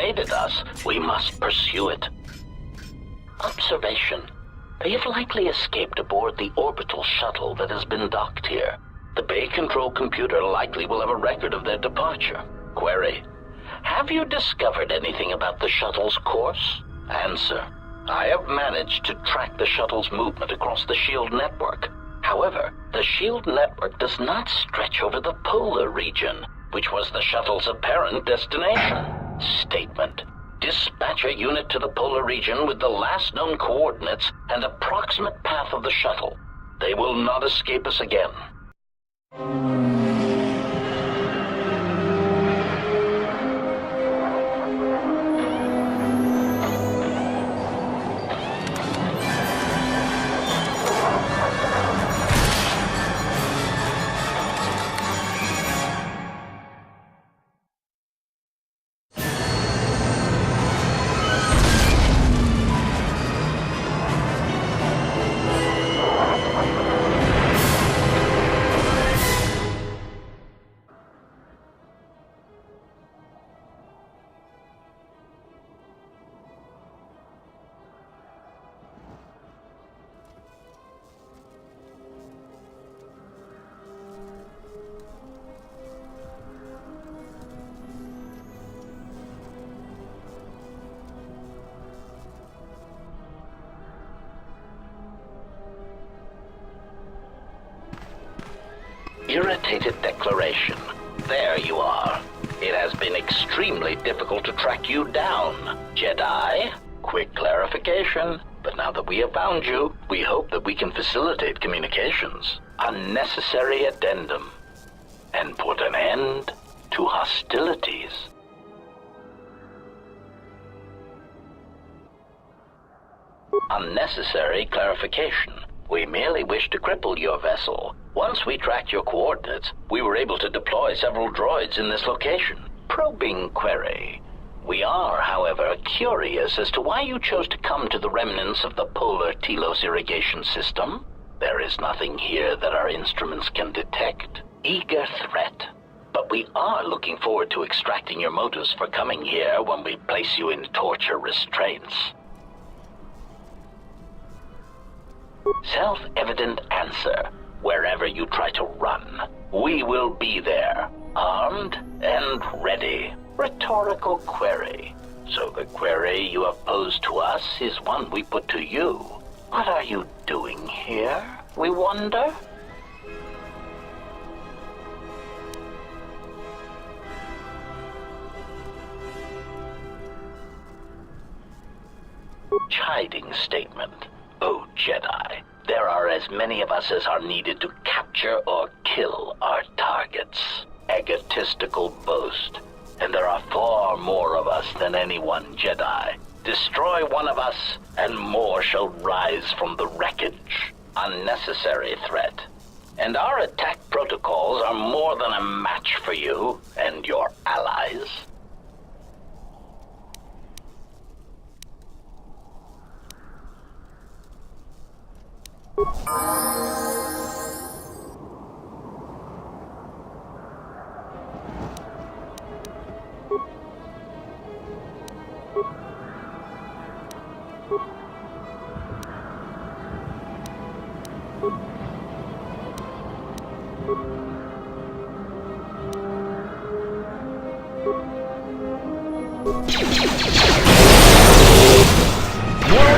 evaded us, we must pursue it. Observation. They have likely escaped aboard the orbital shuttle that has been docked here. The Bay Control computer likely will have a record of their departure. Query. Have you discovered anything about the shuttle's course? Answer. I have managed to track the shuttle's movement across the SHIELD network. However, the SHIELD network does not stretch over the polar region, which was the shuttle's apparent destination. Statement. Dispatch a unit to the polar region with the last known coordinates and approximate path of the shuttle. They will not escape us again. Irritated declaration. There you are. It has been extremely difficult to track you down, Jedi. Quick clarification. But now that we have found you, we hope that we can facilitate communications. Unnecessary addendum. And put an end to hostilities. Unnecessary clarification. We merely wish to cripple your vessel. Once we tracked your coordinates, we were able to deploy several droids in this location. Probing query. We are, however, curious as to why you chose to come to the remnants of the polar Telos irrigation system. There is nothing here that our instruments can detect. Eager threat. But we are looking forward to extracting your motives for coming here when we place you in torture restraints. Self-evident answer. Wherever you try to run, we will be there, armed and ready. Rhetorical query. So the query you have posed to us is one we put to you. What are you doing here, we wonder? Chiding statement. Oh, Jedi. There are as many of us as are needed to capture or kill our targets. Egotistical boast. And there are far more of us than any one Jedi. Destroy one of us, and more shall rise from the wreckage. Unnecessary threat. And our attack protocols are more than a match for you and your allies. Where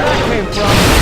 that came from?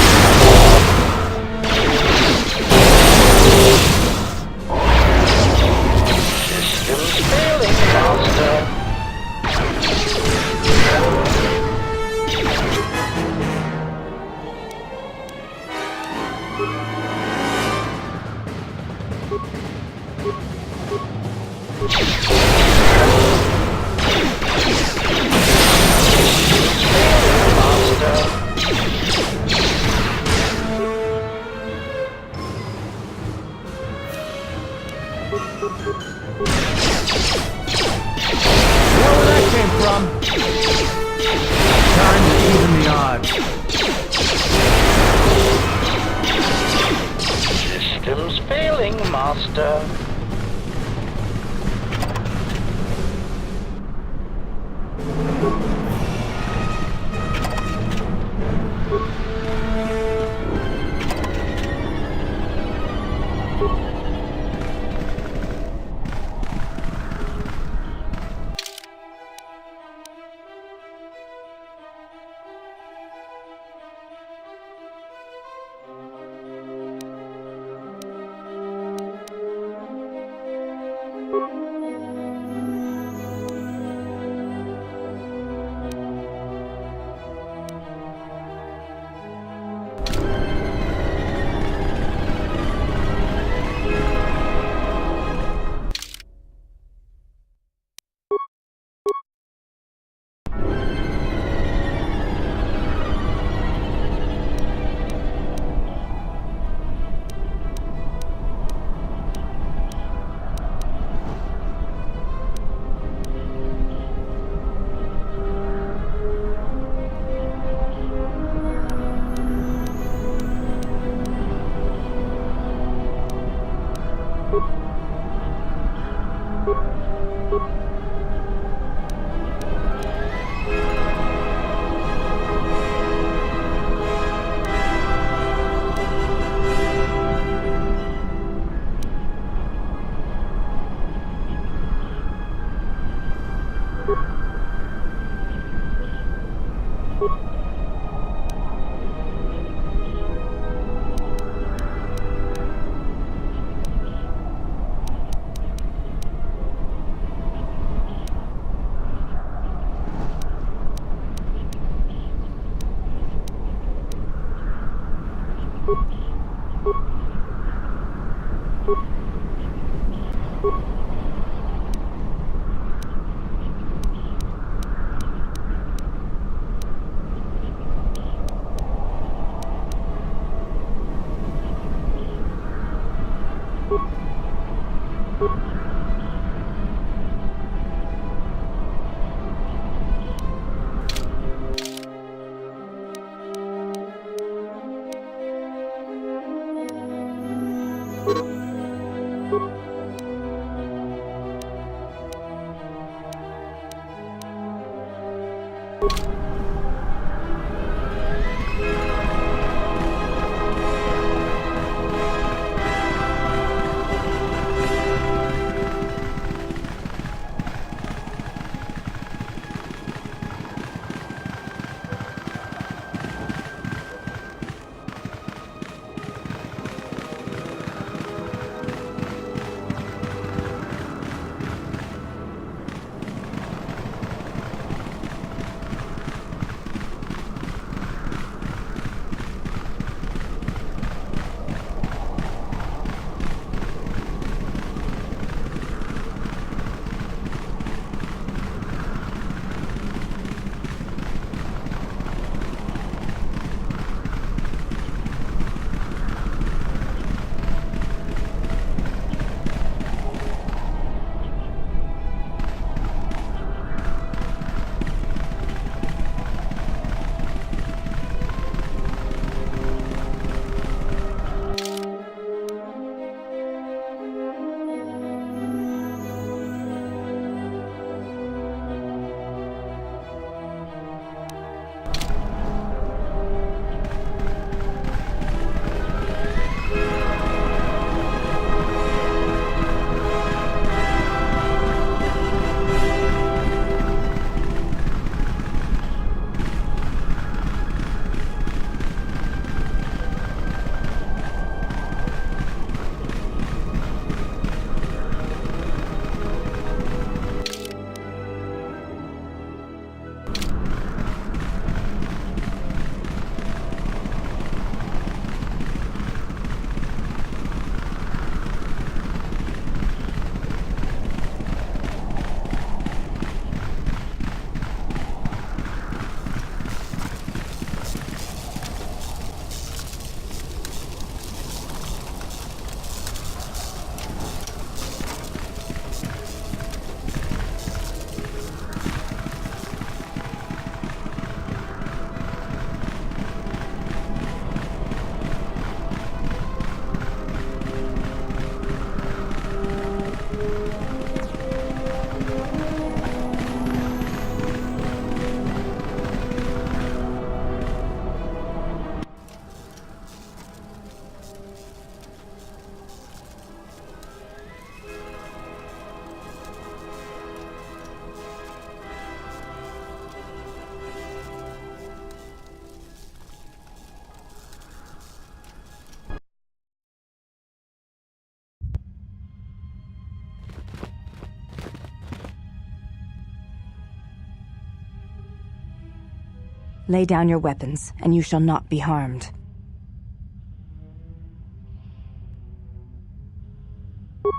Lay down your weapons, and you shall not be harmed.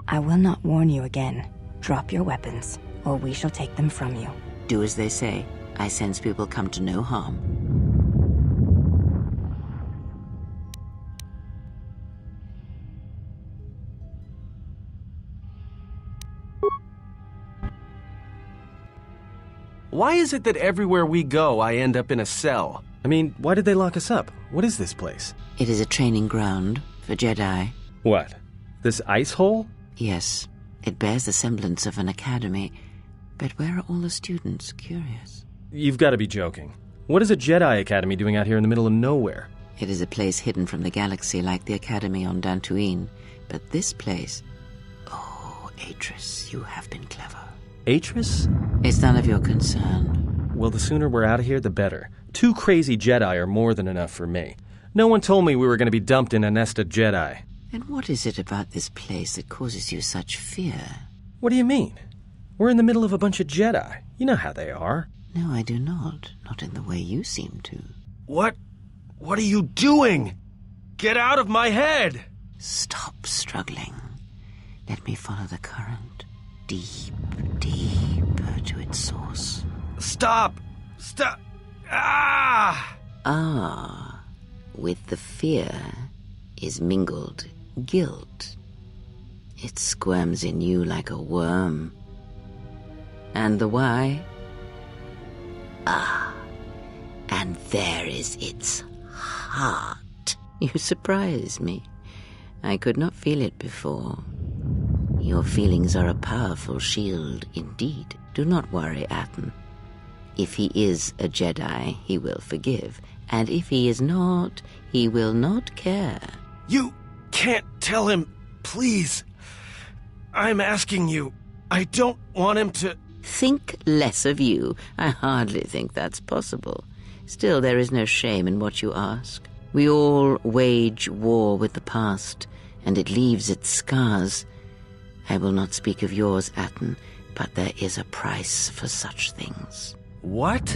I will not warn you again. Drop your weapons, or we shall take them from you. Do as they say. I sense people come to no harm. Why is it that everywhere we go, I end up in a cell? I mean, why did they lock us up? What is this place? It is a training ground for Jedi. What? This ice hole? Yes, it bears the semblance of an academy. But where are all the students? Curious. You've got to be joking. What is a Jedi Academy doing out here in the middle of nowhere? It is a place hidden from the galaxy like the academy on Dantooine. But this place... Oh, Atris, you have been clever. Atris? It's none of your concern. Well, the sooner we're out of here, the better. 2 crazy Jedi are more than enough for me. No one told me we were going to be dumped in a nest of Jedi. And what is it about this place that causes you such fear? What do you mean? We're in the middle of a bunch of Jedi. You know how they are. No, I do not. Not in the way you seem to. What are you doing? Get out of my head! Stop struggling. Let me follow the current. Deeper to its source. Stop! Stop! Ah! Ah, with the fear is mingled guilt. It squirms in you like a worm. And the why? Ah, and there is its heart. You surprise me. I could not feel it before. Your feelings are a powerful shield indeed. Do not worry, Atom. If he is a Jedi, he will forgive. And if he is not, he will not care. You can't tell him, please. I'm asking you. I don't want him to... Think less of you. I hardly think that's possible. Still, there is no shame in what you ask. We all wage war with the past, and it leaves its scars. I will not speak of yours, Atten, but there is a price for such things. What?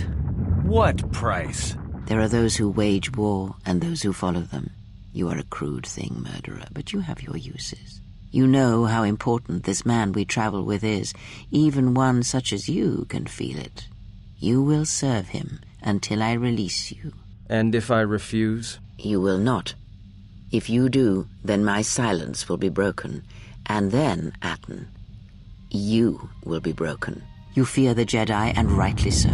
What price? There are those who wage war and those who follow them. You are a crude thing, murderer, but you have your uses. You know how important this man we travel with is. Even one such as you can feel it. You will serve him until I release you. And if I refuse? You will not. If you do, then my silence will be broken. And then, Atten, you will be broken. You fear the Jedi, and rightly so.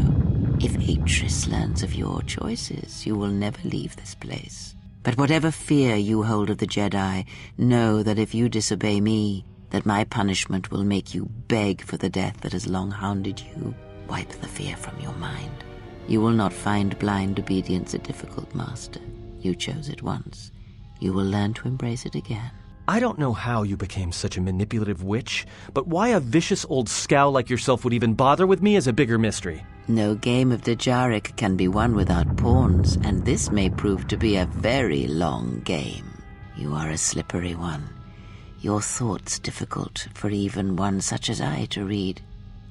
If Atris learns of your choices, you will never leave this place. But whatever fear you hold of the Jedi, know that if you disobey me, that my punishment will make you beg for the death that has long hounded you. Wipe the fear from your mind. You will not find blind obedience a difficult master. You chose it once. You will learn to embrace it again. I don't know how you became such a manipulative witch, but why a vicious old scow like yourself would even bother with me is a bigger mystery. No game of Djarik can be won without pawns, and this may prove to be a very long game. You are a slippery one. Your thoughts difficult for even one such as I to read.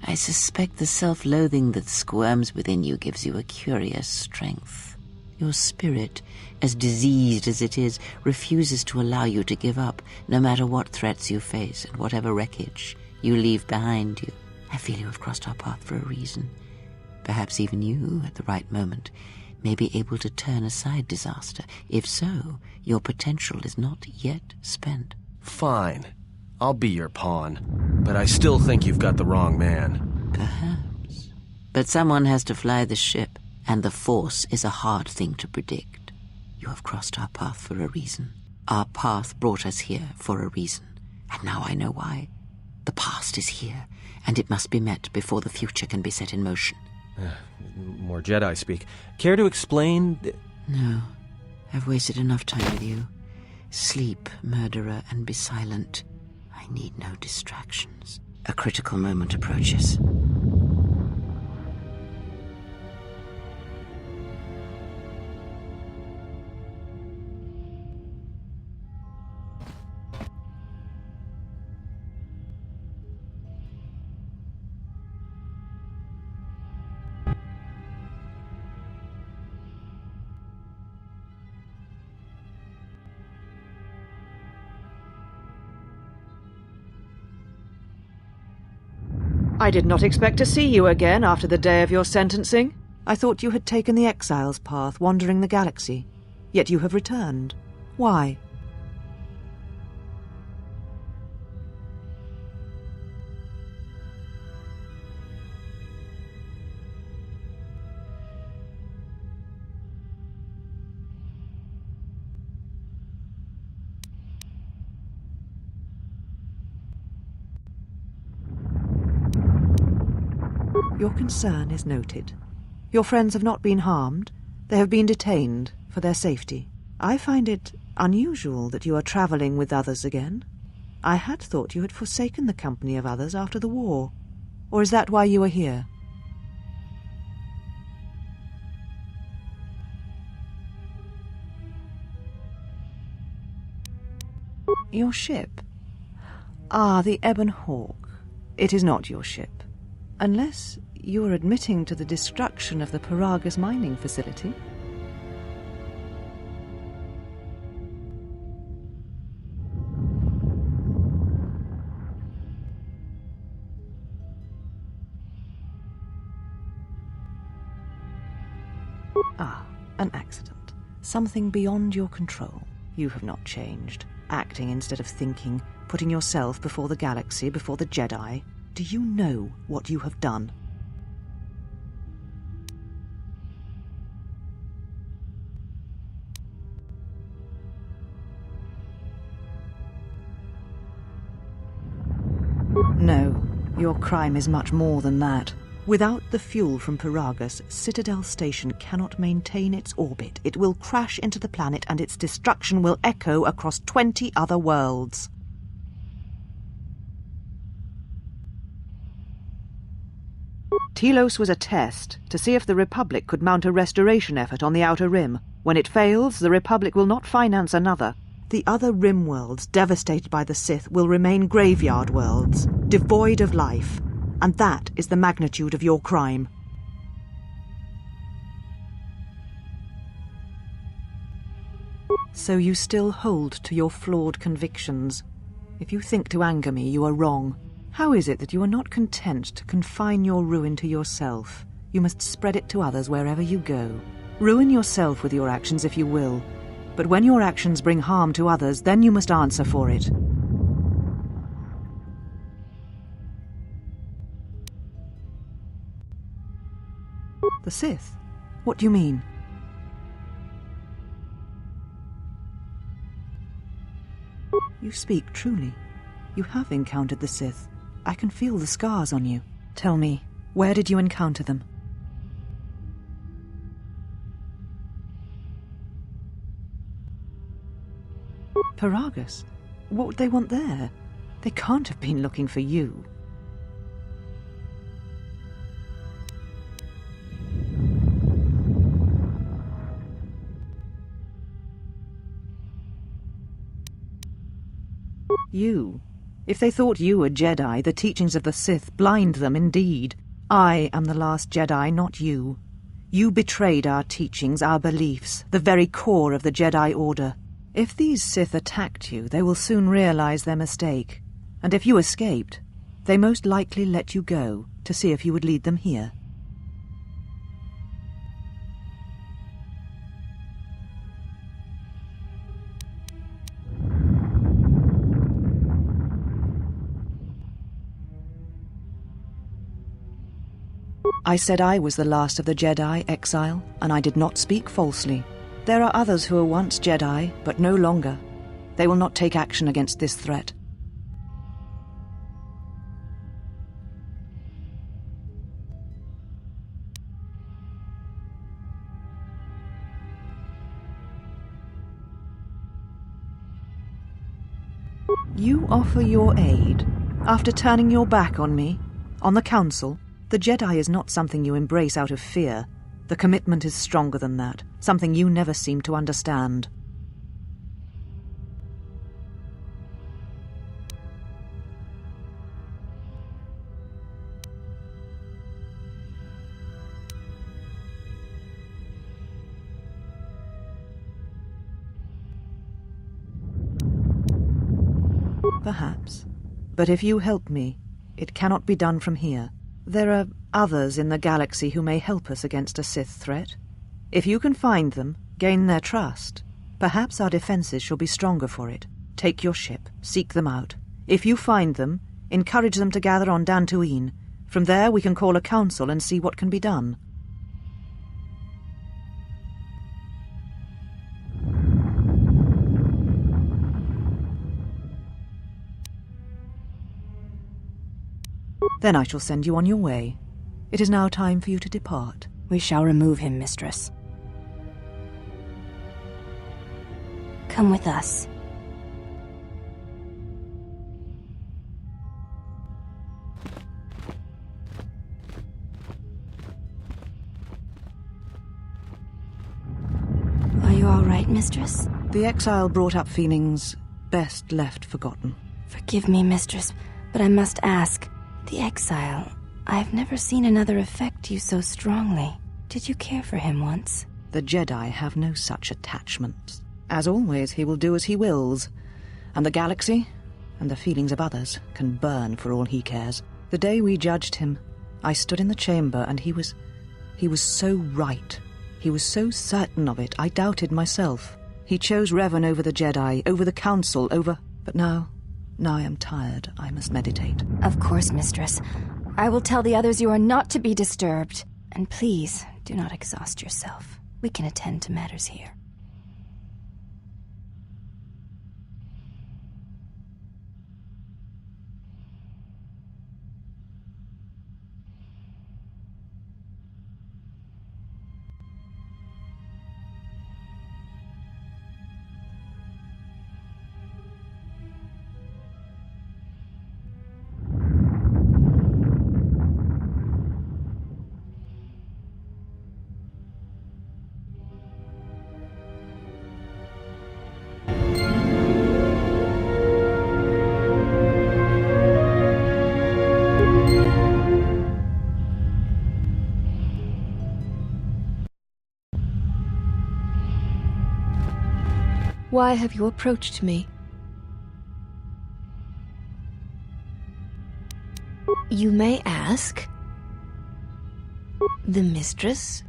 I suspect the self-loathing that squirms within you gives you a curious strength. Your spirit, as diseased as it is, refuses to allow you to give up, no matter what threats you face and whatever wreckage you leave behind you. I feel you have crossed our path for a reason. Perhaps even you, at the right moment, may be able to turn aside disaster. If so, your potential is not yet spent. Fine. I'll be your pawn. But I still think you've got the wrong man. Perhaps. But someone has to fly the ship, and the Force is a hard thing to predict. You have crossed our path for a reason. Our path brought us here for a reason. And now I know why. The past is here, and it must be met before the future can be set in motion. More Jedi speak. Care to explain? No. I've wasted enough time with you. Sleep, murderer, and be silent. I need no distractions. A critical moment approaches. I did not expect to see you again after the day of your sentencing. I thought you had taken the exile's path, wandering the galaxy. Yet you have returned. Why? Your concern is noted. Your friends have not been harmed. They have been detained for their safety. I find it unusual that you are travelling with others again. I had thought you had forsaken the company of others after the war. Or is that why you are here? Your ship? Ah, the Ebon Hawk. It is not your ship. Unless you are admitting to the destruction of the Paragus mining facility. Ah, an accident. Something beyond your control. You have not changed. Acting instead of thinking, putting yourself before the galaxy, before the Jedi. Do you know what you have done? No, your crime is much more than that. Without the fuel from Paragus, Citadel Station cannot maintain its orbit. It will crash into the planet and its destruction will echo across 20 other worlds. Telos was a test to see if the Republic could mount a restoration effort on the Outer Rim. When it fails, the Republic will not finance another. The other Rim worlds, devastated by the Sith, will remain graveyard worlds, devoid of life. And that is the magnitude of your crime. So you still hold to your flawed convictions. If you think to anger me, you are wrong. How is it that you are not content to confine your ruin to yourself? You must spread it to others wherever you go. Ruin yourself with your actions if you will, but when your actions bring harm to others, then you must answer for it. The Sith? What do you mean? You speak truly. You have encountered the Sith. I can feel the scars on you. Tell me, where did you encounter them? Paragus? What would they want there? They can't have been looking for you. You. If they thought you a Jedi, the teachings of the Sith blind them indeed. I am the last Jedi, not you. You betrayed our teachings, our beliefs, the very core of the Jedi Order. If these Sith attacked you, they will soon realize their mistake. And if you escaped, they most likely let you go to see if you would lead them here. I said I was the last of the Jedi, Exile, and I did not speak falsely. There are others who were once Jedi, but no longer. They will not take action against this threat. You offer your aid after turning your back on me, on the Council. The Jedi is not something you embrace out of fear. The commitment is stronger than that, something you never seem to understand. Perhaps. But if you help me, it cannot be done from here. There are others in the galaxy who may help us against a Sith threat. If you can find them, gain their trust, perhaps our defenses shall be stronger for it. Take your ship, seek them out. If you find them, encourage them to gather on Dantooine. From there we can call a council and see what can be done. Then I shall send you on your way. It is now time for you to depart. We shall remove him, mistress. Come with us. Are you all right, mistress? The exile brought up feelings best left forgotten. Forgive me, mistress, but I must ask. The exile. I've never seen another affect you so strongly. Did you care for him once? The Jedi have no such attachments. As always, he will do as he wills. And the galaxy, and the feelings of others, can burn for all he cares. The day we judged him, I stood in the chamber and he was so right. He was so certain of it, I doubted myself. He chose Revan over the Jedi, over the Council, over... But now I am tired. I must meditate. Of course, mistress. I will tell the others you are not to be disturbed. And please, do not exhaust yourself. We can attend to matters here. Why have you approached me? You may ask. The mistress?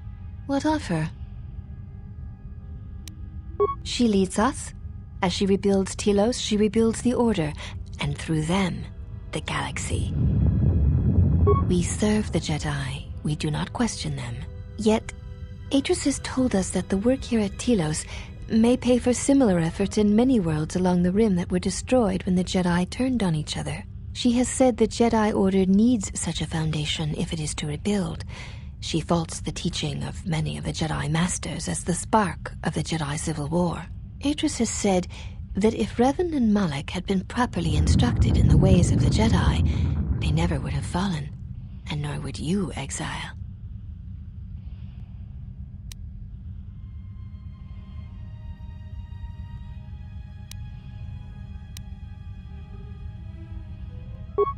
What of her? She leads us. As she rebuilds Telos, she rebuilds the Order, and through them, the galaxy. We serve the Jedi. We do not question them. Yet, Atris has told us that the work here at Telos may pay for similar efforts in many worlds along the Rim that were destroyed when the Jedi turned on each other. She has said the Jedi Order needs such a foundation if it is to rebuild. She faults the teaching of many of the Jedi Masters as the spark of the Jedi Civil War. Atris has said that if Revan and Malak had been properly instructed in the ways of the Jedi, they never would have fallen, and nor would you, Exile.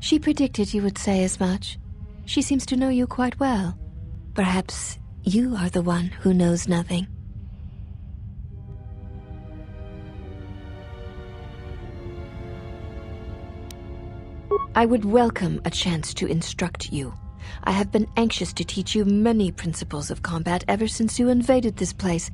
She predicted you would say as much. She seems to know you quite well. Perhaps you are the one who knows nothing. I would welcome a chance to instruct you. I have been anxious to teach you many principles of combat ever since you invaded this place.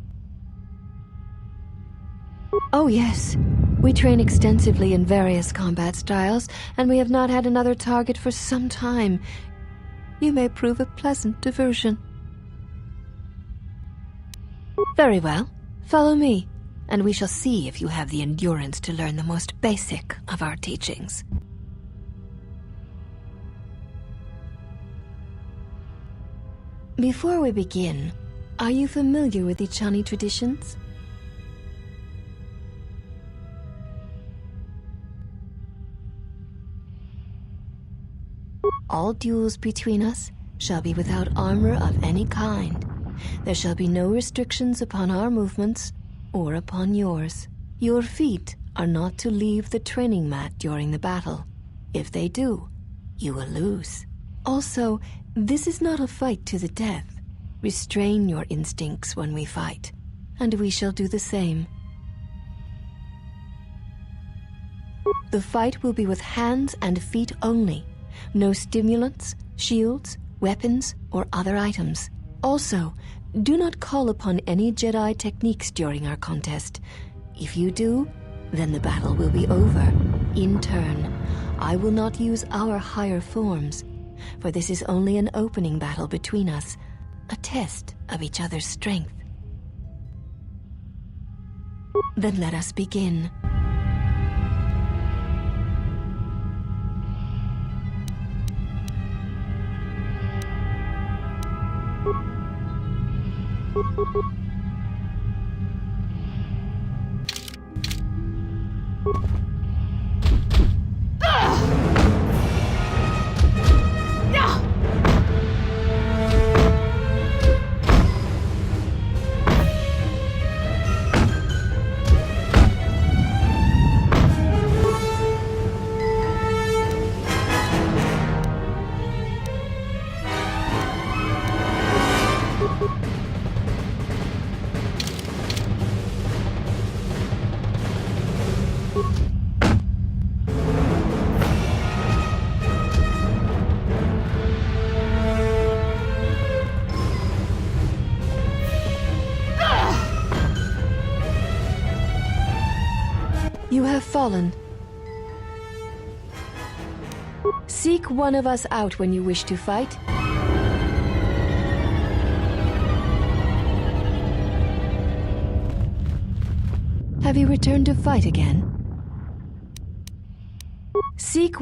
Oh yes, we train extensively in various combat styles, and we have not had another target for some time. You may prove a pleasant diversion. Very well, follow me, and we shall see if you have the endurance to learn the most basic of our teachings. Before we begin, are you familiar with Ichani traditions? All duels between us shall be without armor of any kind. There shall be no restrictions upon our movements or upon yours. Your feet are not to leave the training mat during the battle. If they do, you will lose. Also, this is not a fight to the death. Restrain your instincts when we fight, and we shall do the same. The fight will be with hands and feet only. No stimulants, shields, weapons, or other items. Also, do not call upon any Jedi techniques during our contest. If you do, then the battle will be over. In turn, I will not use our higher forms, for this is only an opening battle between us, a test of each other's strength. Then let us begin. You have fallen. Seek one of us out when you wish to fight. Have you returned to fight again? Seek...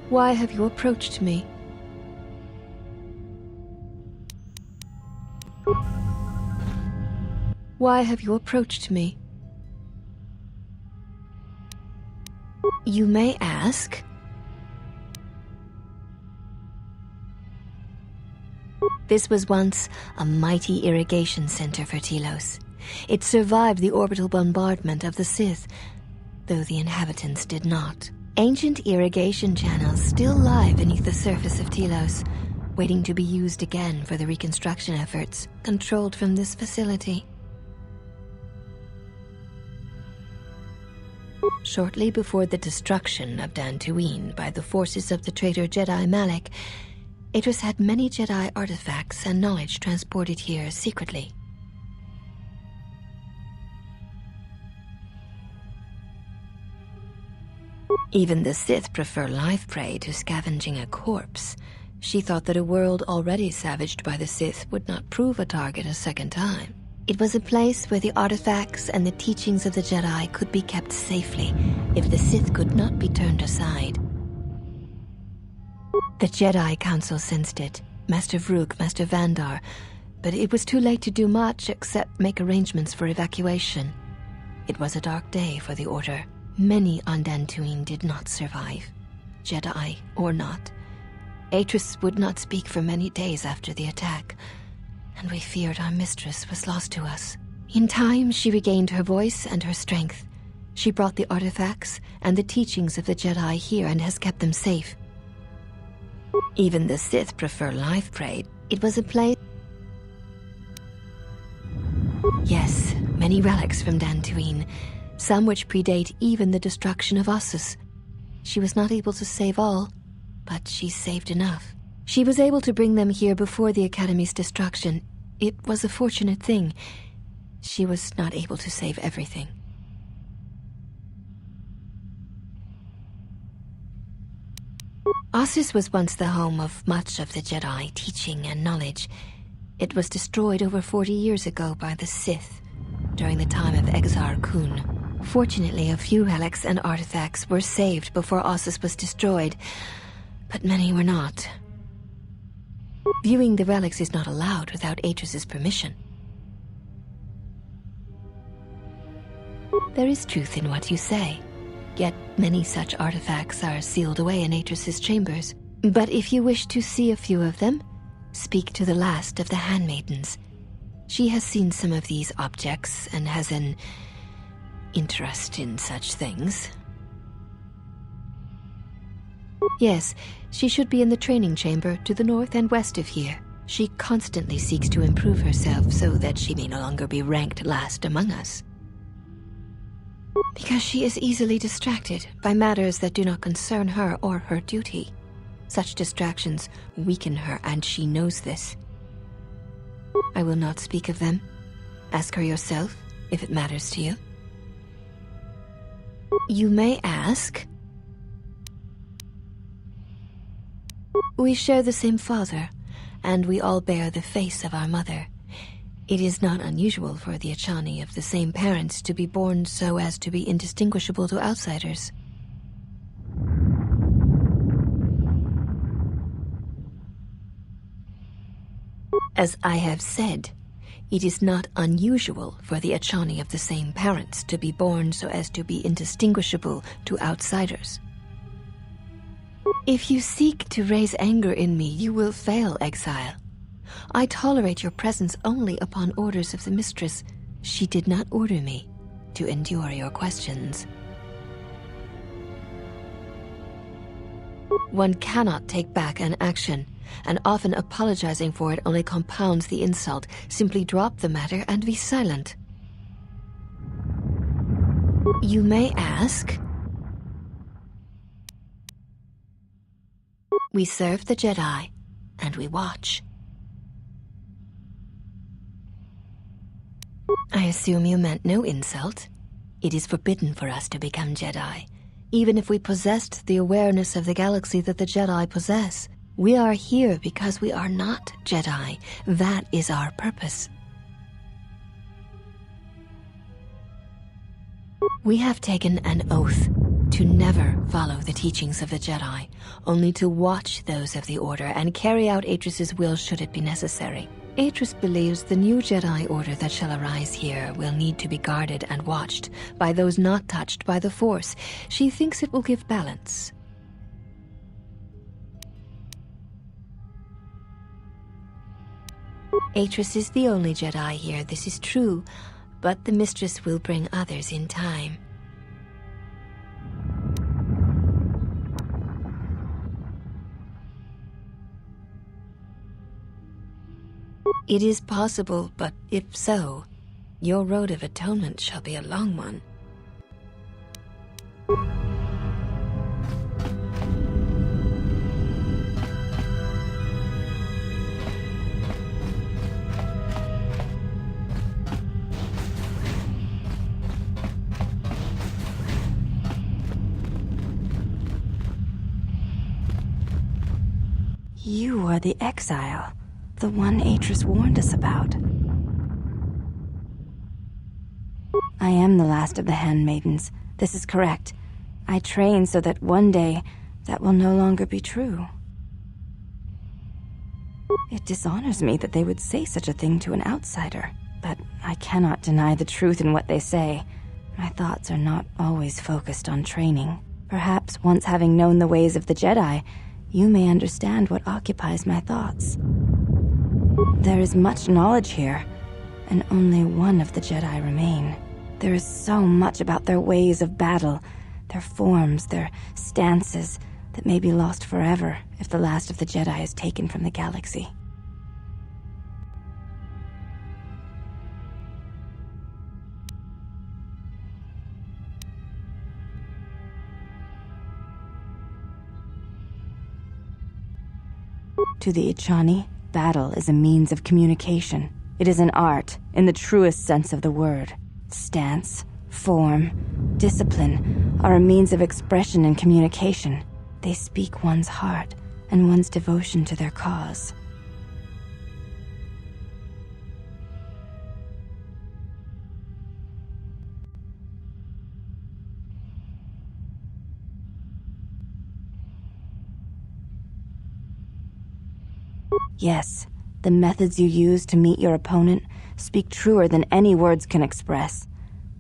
Why have you approached me? Why have you approached me? You may ask. This was once a mighty irrigation center for Telos. It survived the orbital bombardment of the Sith, though the inhabitants did not. Ancient irrigation channels still lie beneath the surface of Telos, waiting to be used again for the reconstruction efforts controlled from this facility. Shortly before the destruction of Dantooine by the forces of the traitor Jedi Malak, Atris had many Jedi artifacts and knowledge transported here secretly. Even the Sith prefer live prey to scavenging a corpse. She thought that a world already savaged by the Sith would not prove a target a second time. It was a place where the artifacts and the teachings of the Jedi could be kept safely if the Sith could not be turned aside. The Jedi Council sensed it, Master Vrook, Master Vandar, but it was too late to do much except make arrangements for evacuation. It was a dark day for the Order. Many on Dantooine did not survive, Jedi or not. Atris would not speak for many days after the attack, and we feared our mistress was lost to us. In time, she regained her voice and her strength. She brought the artifacts and the teachings of the Jedi here and has kept them safe. Even the Sith prefer live prey. It was a place... Yes, many relics from Dantooine, some which predate even the destruction of Ossus. She was not able to save all, but she saved enough. She was able to bring them here before the Academy's destruction. It was a fortunate thing. She was not able to save everything. Ossus was once the home of much of the Jedi teaching and knowledge. It was destroyed over 40 years ago by the Sith, during the time of Exar Kun. Fortunately, a few relics and artifacts were saved before Ossus was destroyed, but many were not. Viewing the relics is not allowed without Atris's permission. There is truth in what you say. Yet many such artifacts are sealed away in Atris's chambers. But if you wish to see a few of them, speak to the last of the Handmaidens. She has seen some of these objects and has an interest in such things. Yes, she should be in the training chamber to the north and west of here. She constantly seeks to improve herself so that she may no longer be ranked last among us. Because she is easily distracted by matters that do not concern her or her duty. Such distractions weaken her, and she knows this. I will not speak of them. Ask her yourself, if it matters to you. You may ask. We share the same father, and we all bear the face of our mother. It is not unusual for the Achani of the same parents to be born so as to be indistinguishable to outsiders. As I have said, it is not unusual for the Achani of the same parents to be born so as to be indistinguishable to outsiders. If you seek to raise anger in me, you will fail, exile. I tolerate your presence only upon orders of the mistress. She did not order me to endure your questions. One cannot take back an action, and often apologizing for it only compounds the insult. Simply drop the matter and be silent. You may ask. We serve the Jedi, and we watch. I assume you meant no insult. It is forbidden for us to become Jedi, even if we possessed the awareness of the galaxy that the Jedi possess. We are here because we are not Jedi. That is our purpose. We have taken an oath to to never follow the teachings of the Jedi, only to watch those of the Order and carry out Atris's will should it be necessary. Atris believes the new Jedi Order that shall arise here will need to be guarded and watched by those not touched by the Force. She thinks it will give balance. Atris is the only Jedi here, this is true, but the Mistress will bring others in time. It is possible, but if so, your road of atonement shall be a long one. You are the exile, the one Atris warned us about. I am the last of the Handmaidens. This is correct. I train so that one day that will no longer be true. It dishonors me that they would say such a thing to an outsider, but I cannot deny the truth in what they say. My thoughts are not always focused on training. Perhaps once having known the ways of the Jedi, you may understand what occupies my thoughts. There is much knowledge here, and only one of the Jedi remain. There is so much about their ways of battle, their forms, their stances, that may be lost forever if the last of the Jedi is taken from the galaxy. To the Ichani, battle is a means of communication. It is an art, in the truest sense of the word. Stance, form, discipline are a means of expression and communication. They speak one's heart and one's devotion to their cause. Yes, the methods you use to meet your opponent speak truer than any words can express.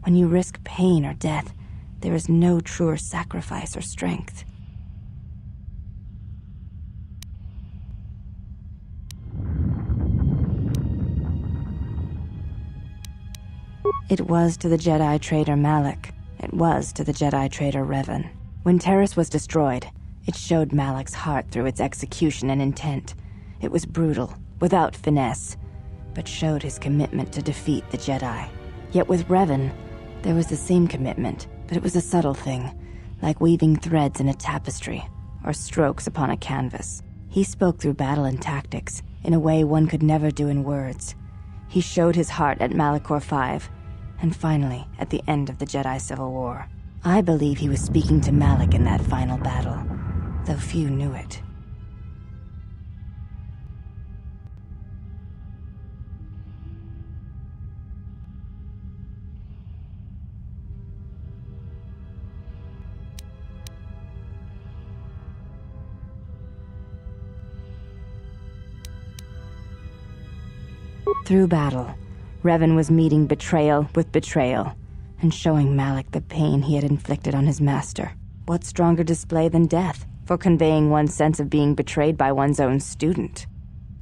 When you risk pain or death, there is no truer sacrifice or strength. It was to the Jedi traitor Malak. It was to the Jedi traitor Revan. When Telos was destroyed, it showed Malak's heart through its execution and intent. It was brutal, without finesse, but showed his commitment to defeat the Jedi. Yet with Revan, there was the same commitment, but it was a subtle thing, like weaving threads in a tapestry, or strokes upon a canvas. He spoke through battle and tactics, in a way one could never do in words. He showed his heart at Malachor V, and finally, at the end of the Jedi Civil War. I believe he was speaking to Malak in that final battle, though few knew it. Through battle, Revan was meeting betrayal with betrayal, and showing Malak the pain he had inflicted on his master. What stronger display than death for conveying one's sense of being betrayed by one's own student?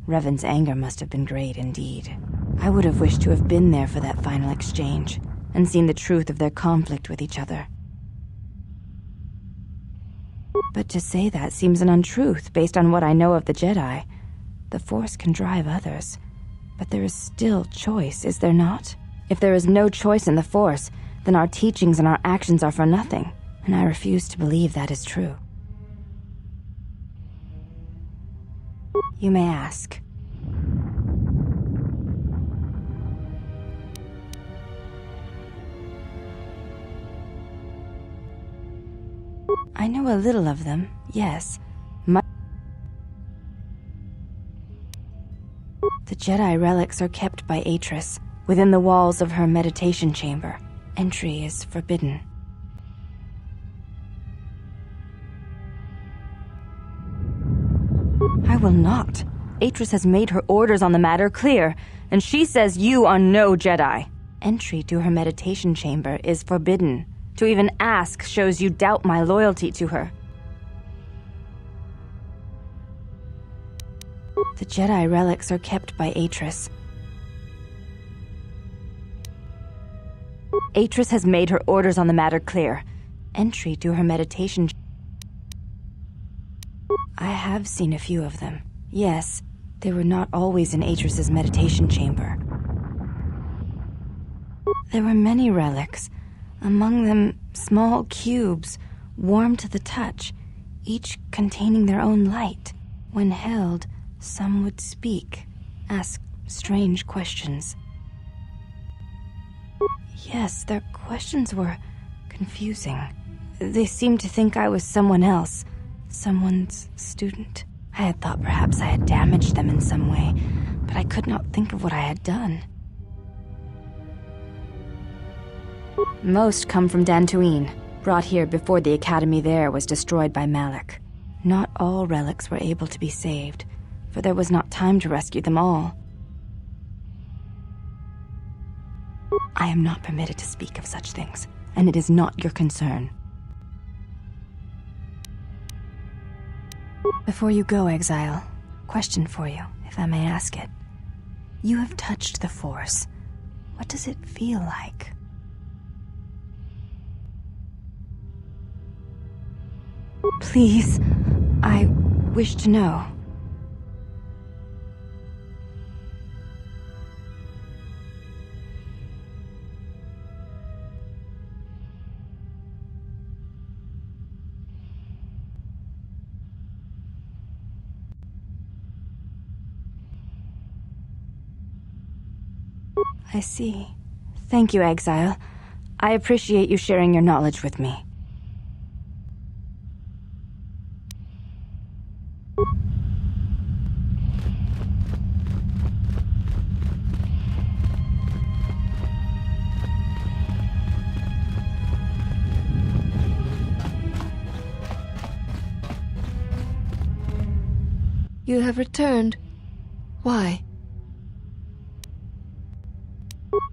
Revan's anger must have been great indeed. I would have wished to have been there for that final exchange, and seen the truth of their conflict with each other. But to say that seems an untruth based on what I know of the Jedi. The Force can drive others, but there is still choice, is there not? If there is no choice in the Force, then our teachings and our actions are for nothing, and I refuse to believe that is true. You may ask. I know a little of them, yes. The Jedi relics are kept by Atris, within the walls of her meditation chamber. Entry is forbidden. I will not. Atris has made her orders on the matter clear, and she says you are no Jedi. Entry to her meditation chamber is forbidden. To even ask shows you doubt my loyalty to her. The Jedi relics are kept by Atris. Atris has made her orders on the matter clear. Entry to her meditation... I have seen a few of them. Yes, they were not always in Atris's meditation chamber. There were many relics, among them small cubes, warm to the touch, each containing their own light. When held, some would speak, ask strange questions. Yes, their questions were confusing. They seemed to think I was someone else, someone's student. I had thought perhaps I had damaged them in some way, but I could not think of what I had done. Most come from Dantooine, brought here before the academy there was destroyed by Malak. Not all relics were able to be saved, for there was not time to rescue them all. I am not permitted to speak of such things, and it is not your concern. Before you go, Exile, question for you, if I may ask it. You have touched the Force. What does it feel like? Please, I wish to know. I see. Thank you, Exile. I appreciate you sharing your knowledge with me. You have returned. Why?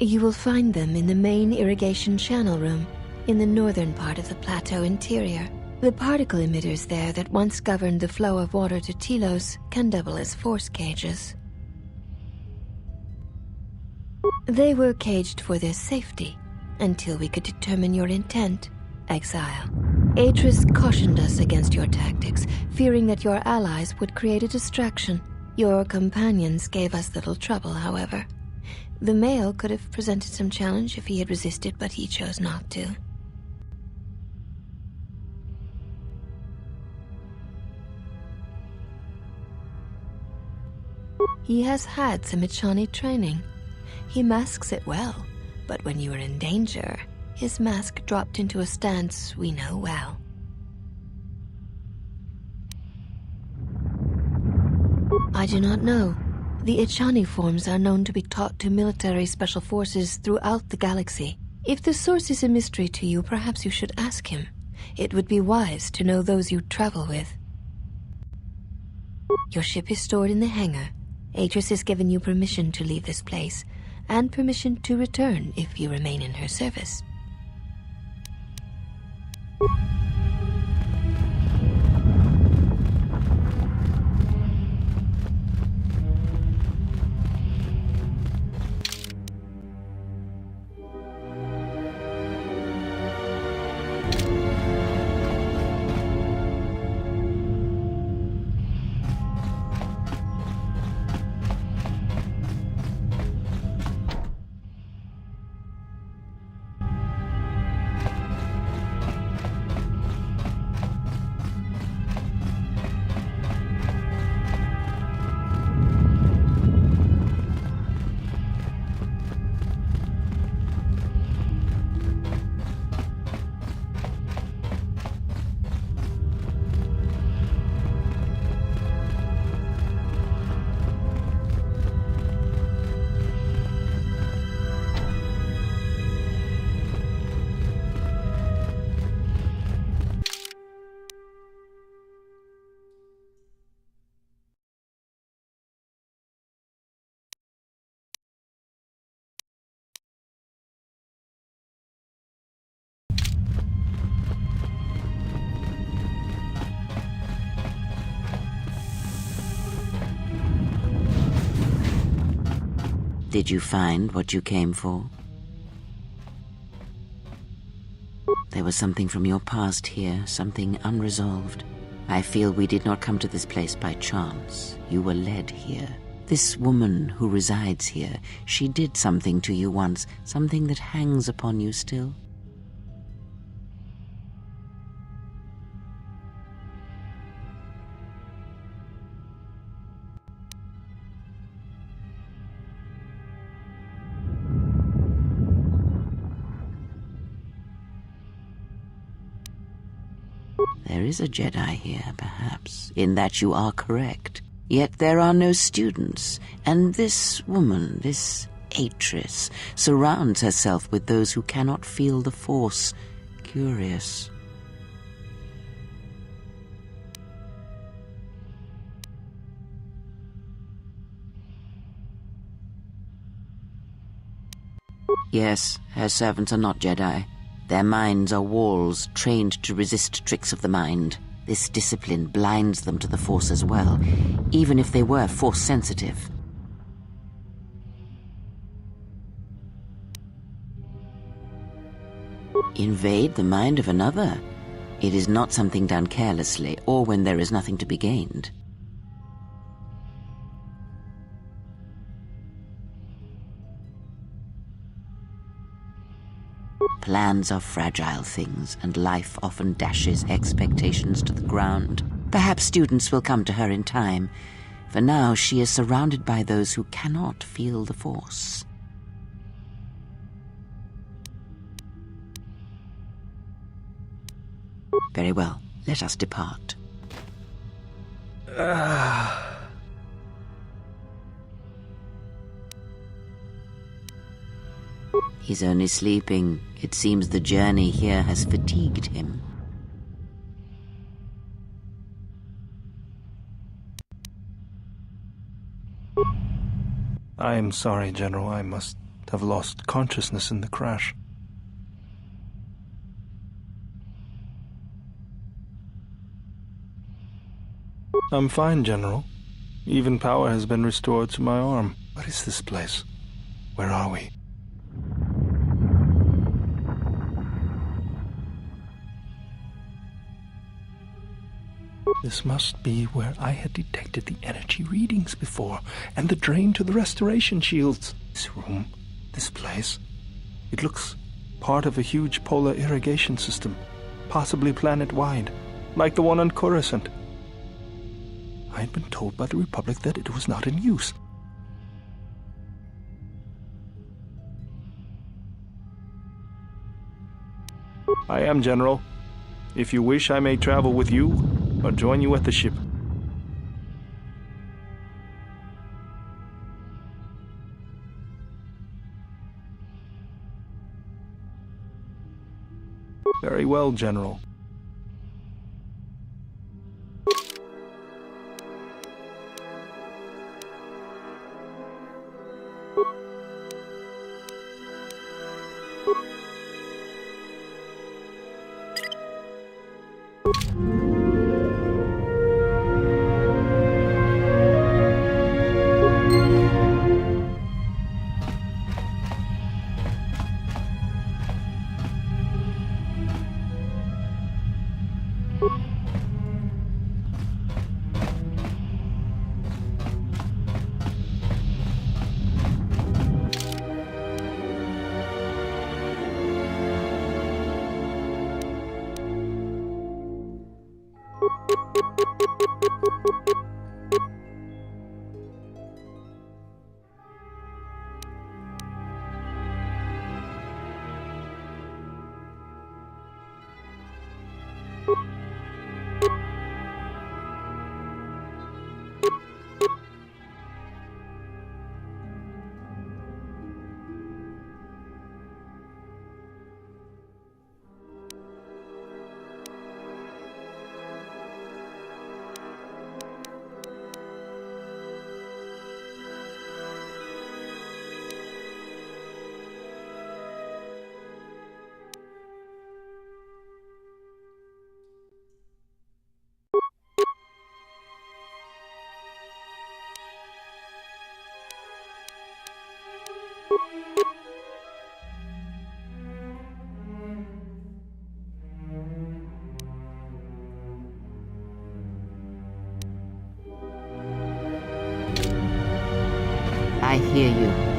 You will find them in the main irrigation channel room, in the northern part of the plateau interior. The particle emitters there that once governed the flow of water to Telos can double as force cages. They were caged for their safety, until we could determine your intent, Exile. Atris cautioned us against your tactics, fearing that your allies would create a distraction. Your companions gave us little trouble, however. The male could have presented some challenge if he had resisted, but he chose not to. He has had some Ichani training. He masks it well, but when you are in danger, his mask dropped into a stance we know well. I do not know. The Ichani forms are known to be taught to military special forces throughout the galaxy. If the source is a mystery to you, perhaps you should ask him. It would be wise to know those you travel with. Your ship is stored in the hangar. Atris has given you permission to leave this place, and permission to return if you remain in her service. Did you find what you came for? There was something from your past here, something unresolved. I feel we did not come to this place by chance. You were led here. This woman who resides here, she did something to you once, something that hangs upon you still. There is a Jedi here, perhaps, in that you are correct. Yet there are no students, and this woman, this Atris, surrounds herself with those who cannot feel the Force. Curious. Yes, her servants are not Jedi. Their minds are walls trained to resist tricks of the mind. This discipline blinds them to the Force as well, even if they were Force-sensitive. Invade the mind of another? It is not something done carelessly, or when there is nothing to be gained. Plans are fragile things, and life often dashes expectations to the ground. Perhaps students will come to her in time. For now, she is surrounded by those who cannot feel the Force. Very well, let us depart. He's only sleeping. It seems the journey here has fatigued him. I am sorry, General. I must have lost consciousness in the crash. I'm fine, General. Even power has been restored to my arm. What is this place? Where are we? This must be where I had detected the energy readings before, and the drain to the restoration shields. This room, this place, it looks part of a huge polar irrigation system, possibly planet-wide, like the one on Coruscant. I had been told by the Republic that it was not in use. I am, General. If you wish, I may travel with you, or join you at the ship. Very well, General. hear you.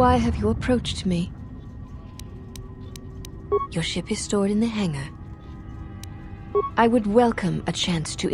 Why have you approached me? Your ship is stored in the hangar. I would welcome a chance to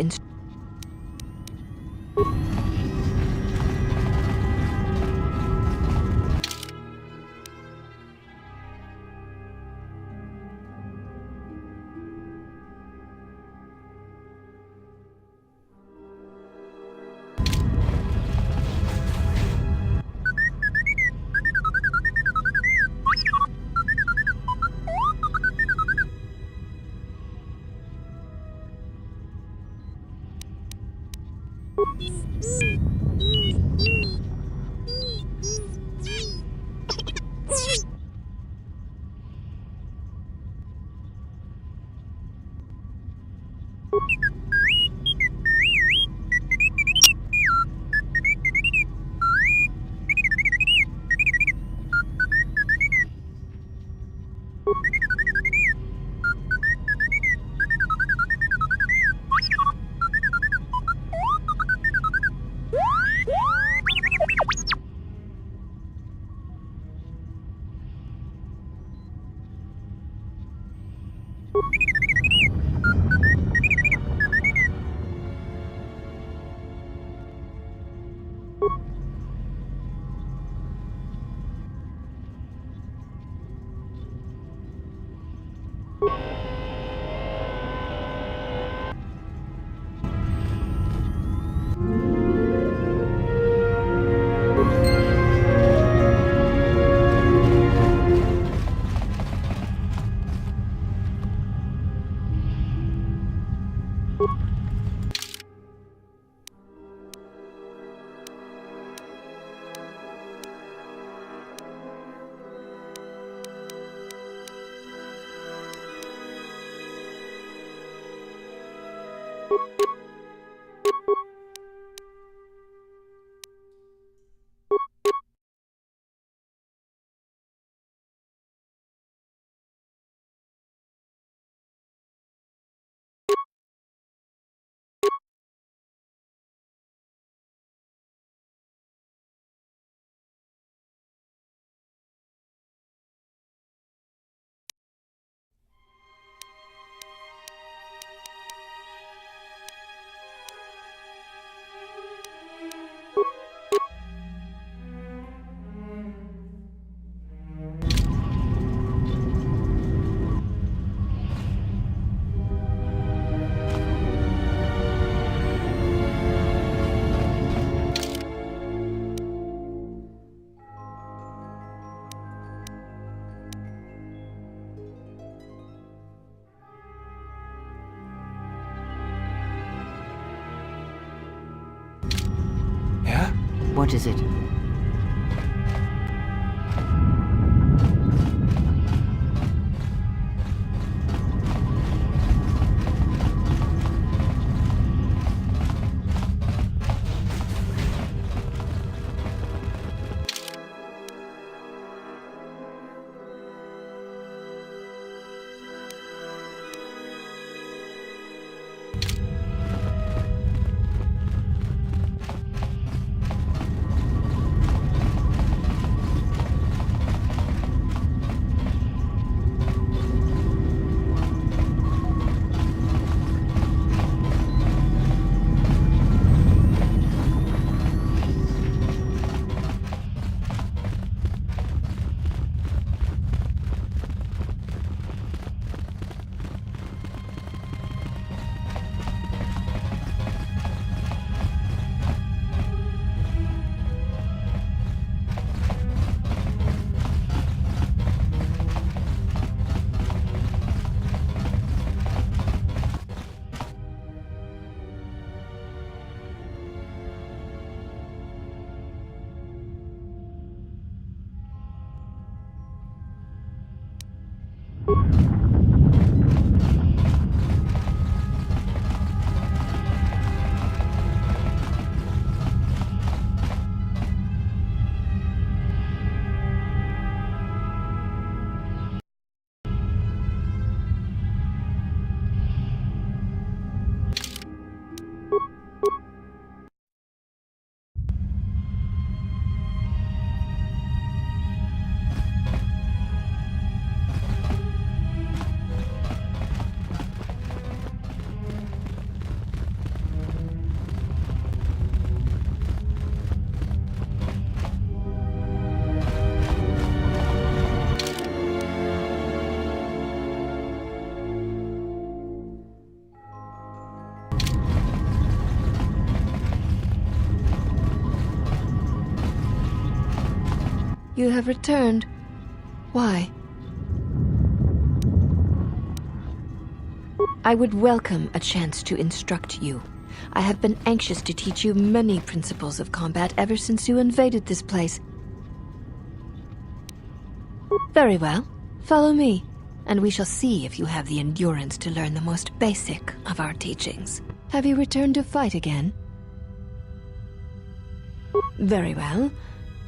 What is it? You have returned. Why? I would welcome a chance to instruct you. I have been anxious to teach you many principles of combat ever since you invaded this place. Very well. Follow me, and we shall see if you have the endurance to learn the most basic of our teachings. Have you returned to fight again? Very well.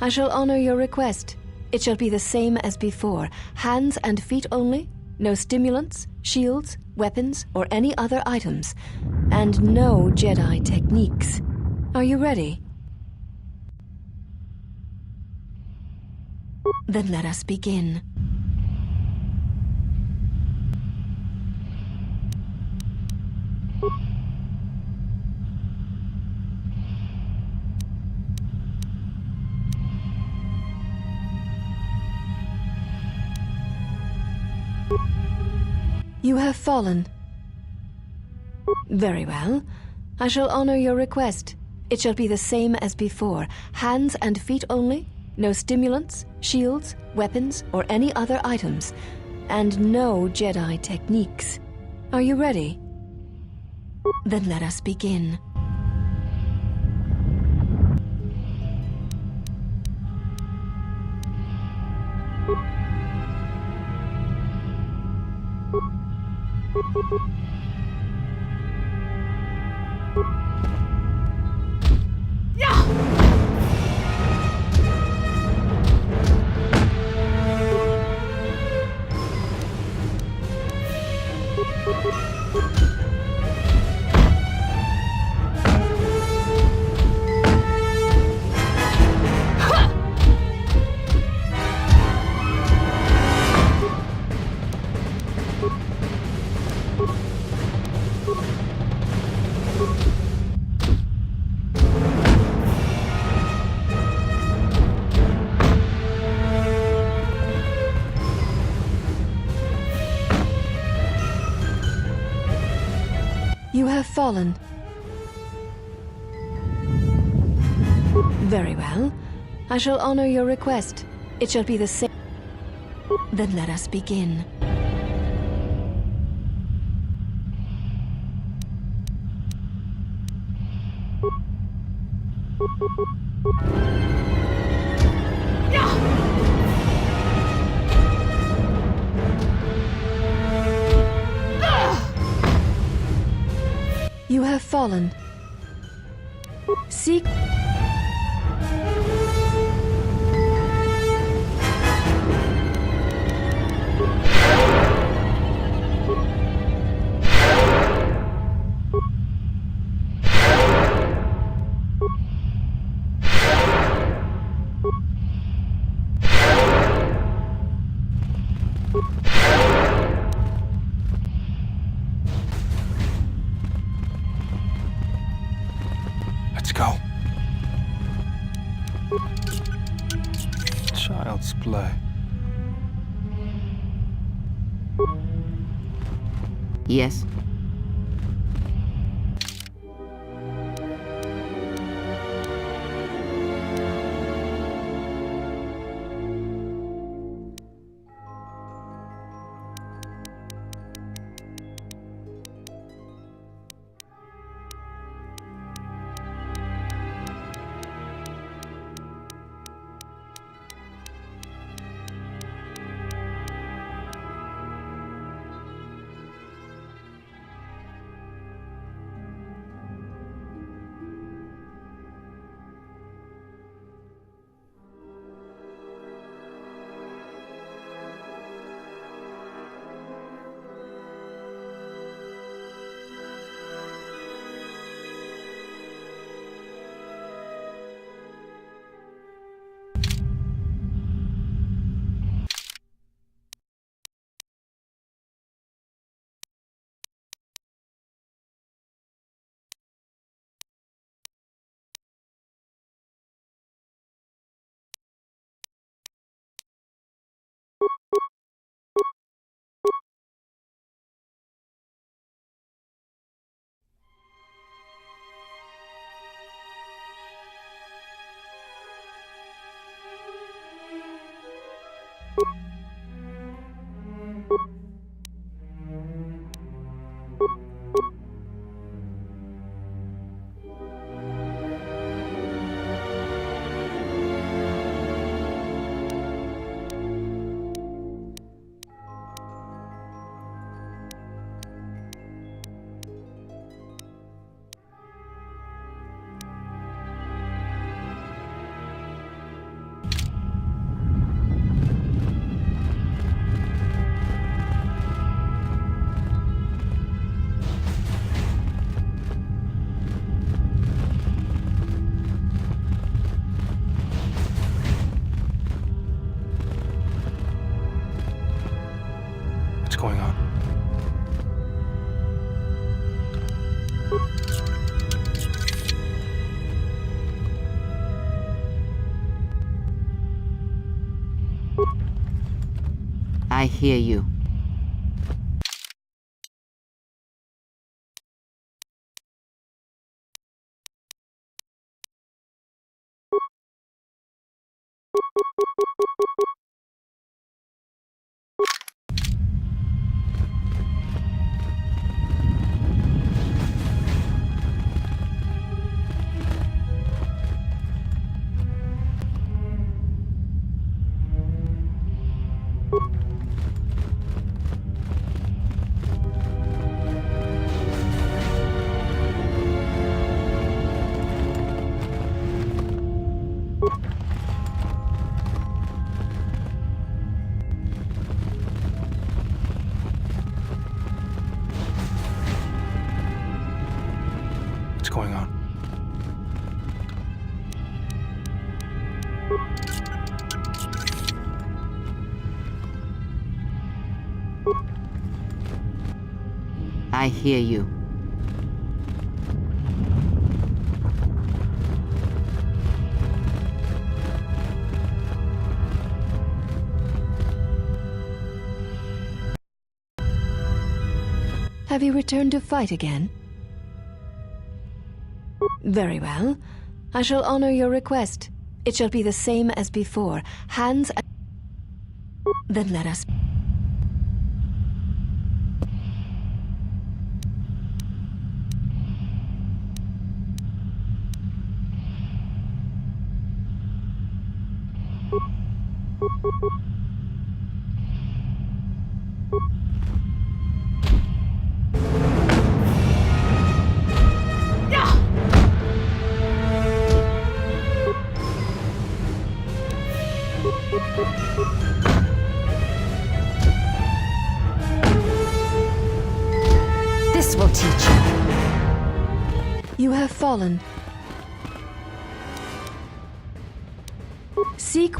I shall honor your request. It shall be the same as before. Hands and feet only. No stimulants, shields, weapons, or any other items. And no Jedi techniques. Are you ready? Then let us begin. You have fallen. Very well. I shall honor your request. It shall be the same as before. Hands and feet only. No stimulants, shields, weapons, or any other items. And no Jedi techniques. Are you ready? Then let us begin. You have fallen. Very well. I shall honor your request. It shall be the same. Then let us begin. have fallen. Seek... Let's go. Child's play. Yes? What's going on? I hear you. What's going on? I hear you. Have you returned to fight again? Very well. I shall honor your request. It shall be the same as before. Hands... Then let us... will teach you. You have fallen. Seek...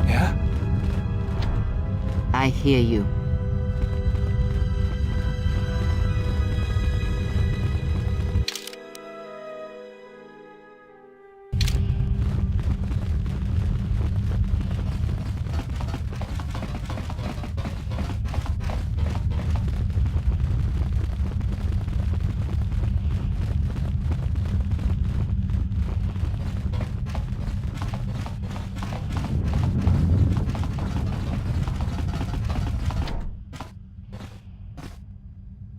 Yeah? I hear you.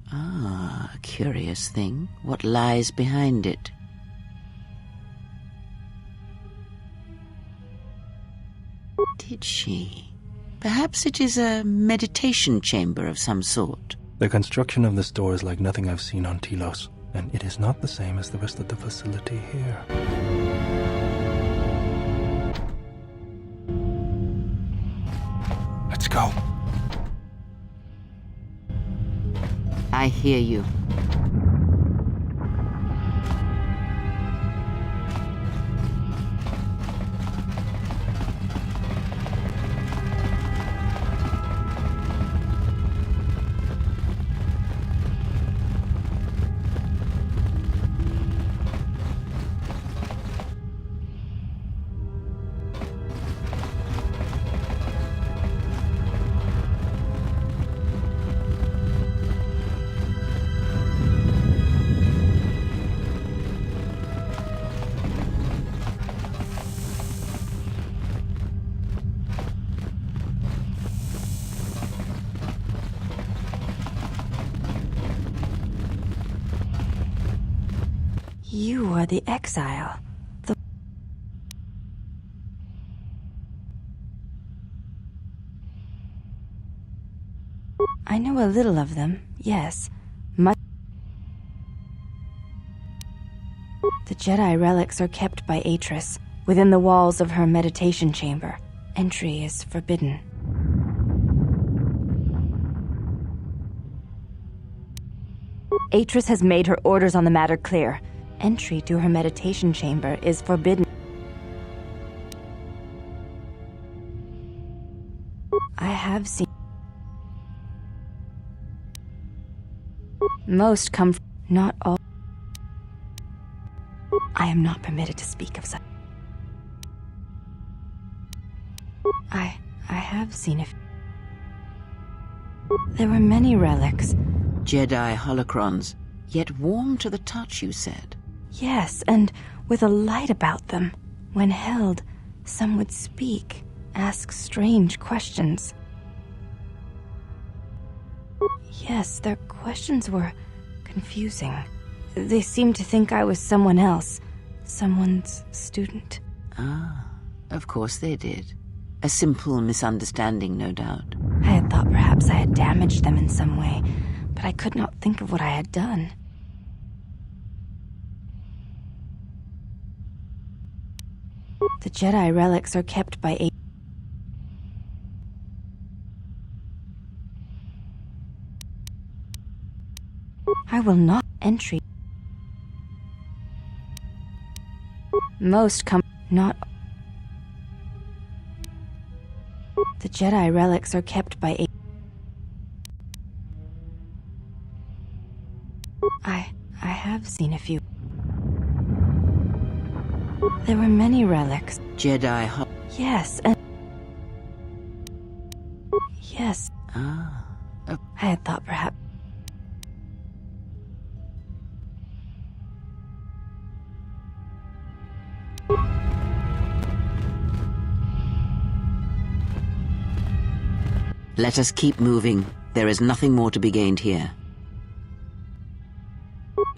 Ah, a curious thing. What lies behind it? Did she? Perhaps it is a meditation chamber of some sort. The construction of this door is like nothing I've seen on Telos, and it is not the same as the rest of the facility here. Let's go. I hear you. You are the exile. I know a little of them, yes. The Jedi relics are kept by Atris, within the walls of her meditation chamber. Entry is forbidden. Atris has made her orders on the matter clear. Entry to her meditation chamber is forbidden. I have seen... Most come from... Not all... I am not permitted to speak of such... I have seen it. There were many relics. Jedi holocrons, yet warm to the touch, you said. Yes, and with a light about them. When held, some would speak, ask strange questions. Yes, their questions were confusing. They seemed to think I was someone else, someone's student. Ah, of course they did. A simple misunderstanding, no doubt. I had thought perhaps I had damaged them in some way, but I could not think of what I had done. The Jedi relics are kept by I will not entry. Most come not. The Jedi relics are kept by have seen a few. There were many relics. Jedi. Yes, and... Yes. Ah. I had thought perhaps... Let us keep moving. There is nothing more to be gained here.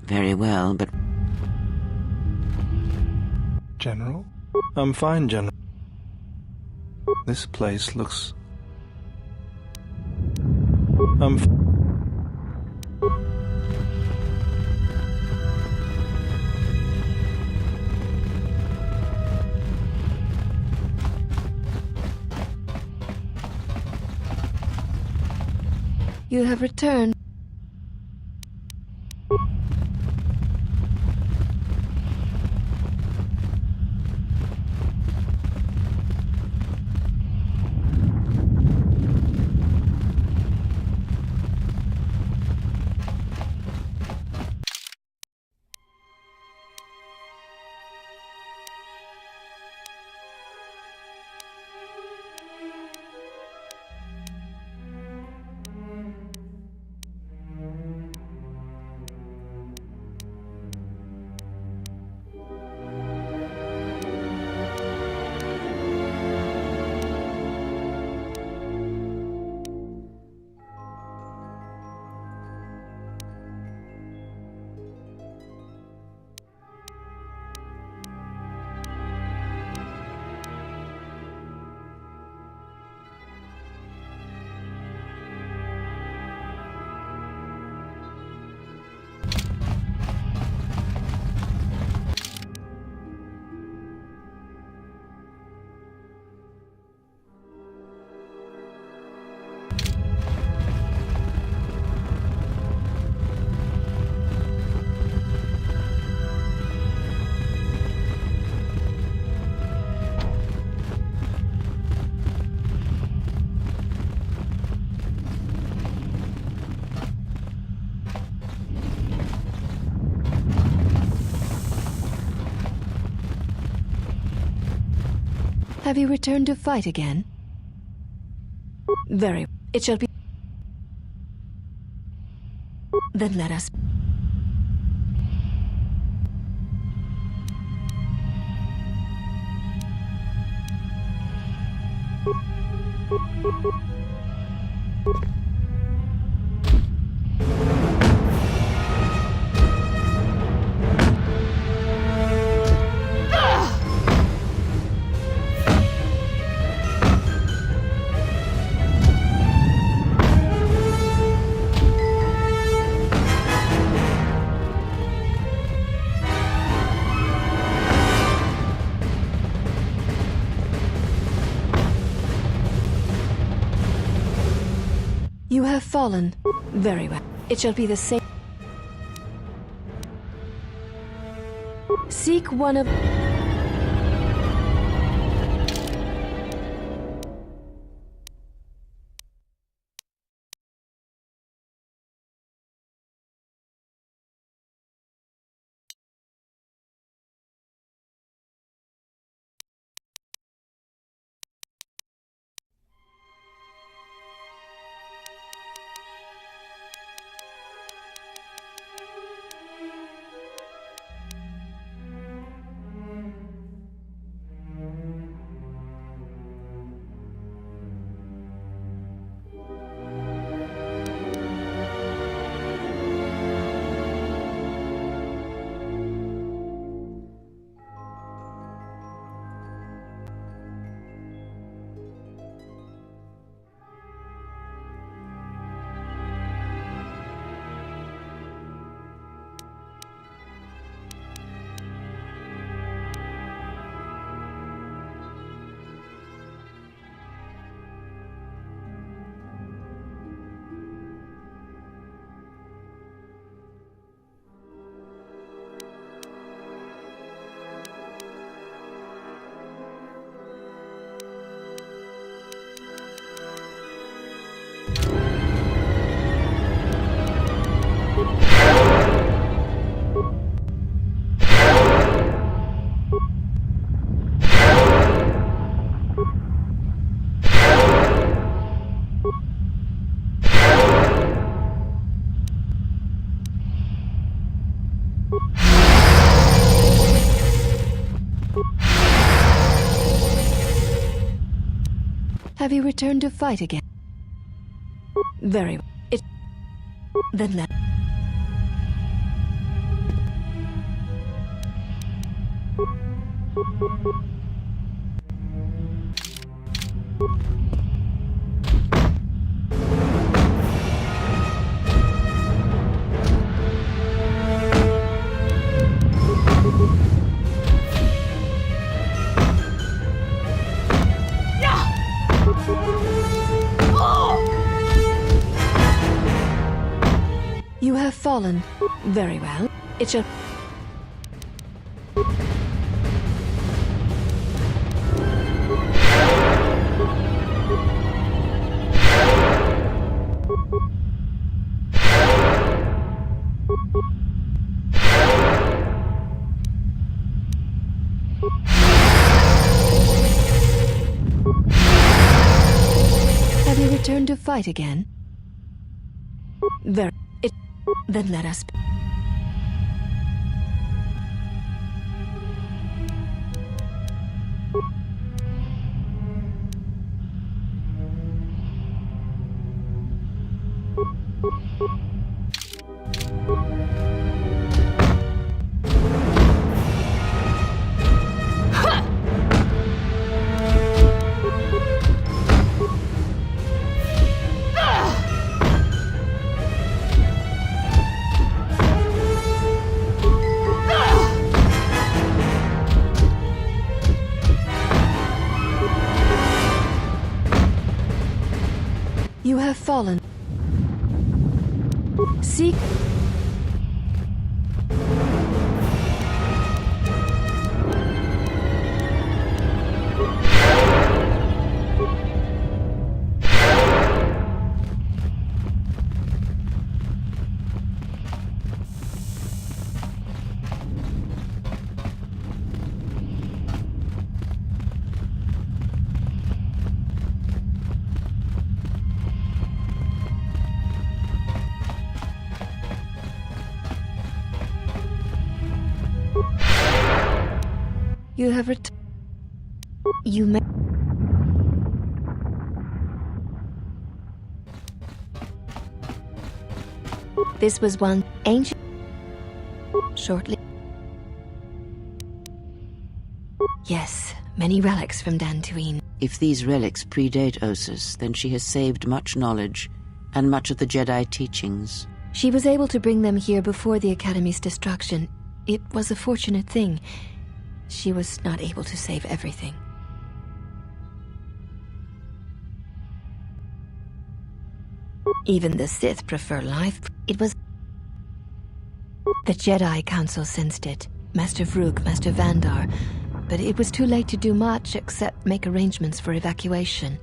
Very well, but... General? I'm fine, General. This place looks... You have returned. Have you returned to fight again? Very. It shall be. Then let us. You have fallen. Very well. It shall be the same. Seek one of... Have you returned to fight again? Very well. Then let... You have fallen. Very well. It shall... Have you returned to fight again? Very... Then let us... You have fallen. Seek... You have You may... This was one ancient... Shortly... Yes, many relics from Dantooine. If these relics predate Osus, then she has saved much knowledge and much of the Jedi teachings. She was able to bring them here before the Academy's destruction. It was a fortunate thing. She was not able to save everything. Even the Sith prefer life. It was... The Jedi Council sensed it. Master Vrook, Master Vandar. But it was too late to do much except make arrangements for evacuation.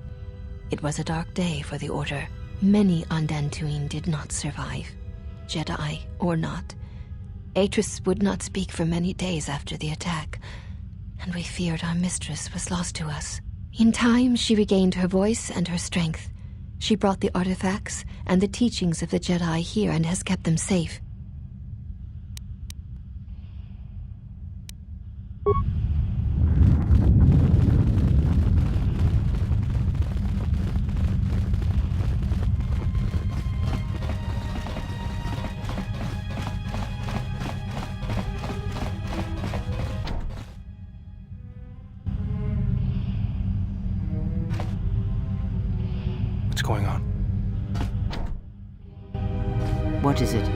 It was a dark day for the Order. Many on Dantooine did not survive. Jedi or not. Atris would not speak for many days after the attack, and we feared our mistress was lost to us. In time, she regained her voice and her strength. She brought the artifacts and the teachings of the Jedi here and has kept them safe. What's going on? What is it?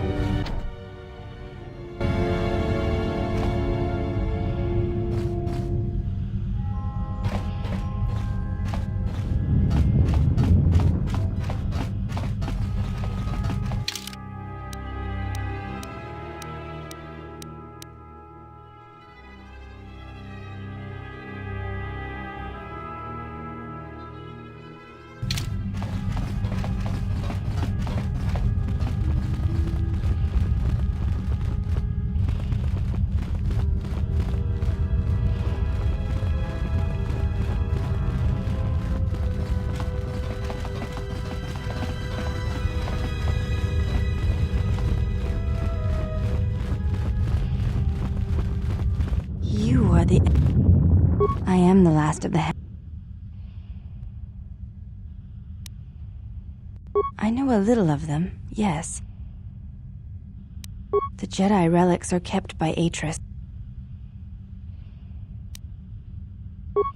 I am the last of the... I know a little of them, yes. The Jedi relics are kept by Atris.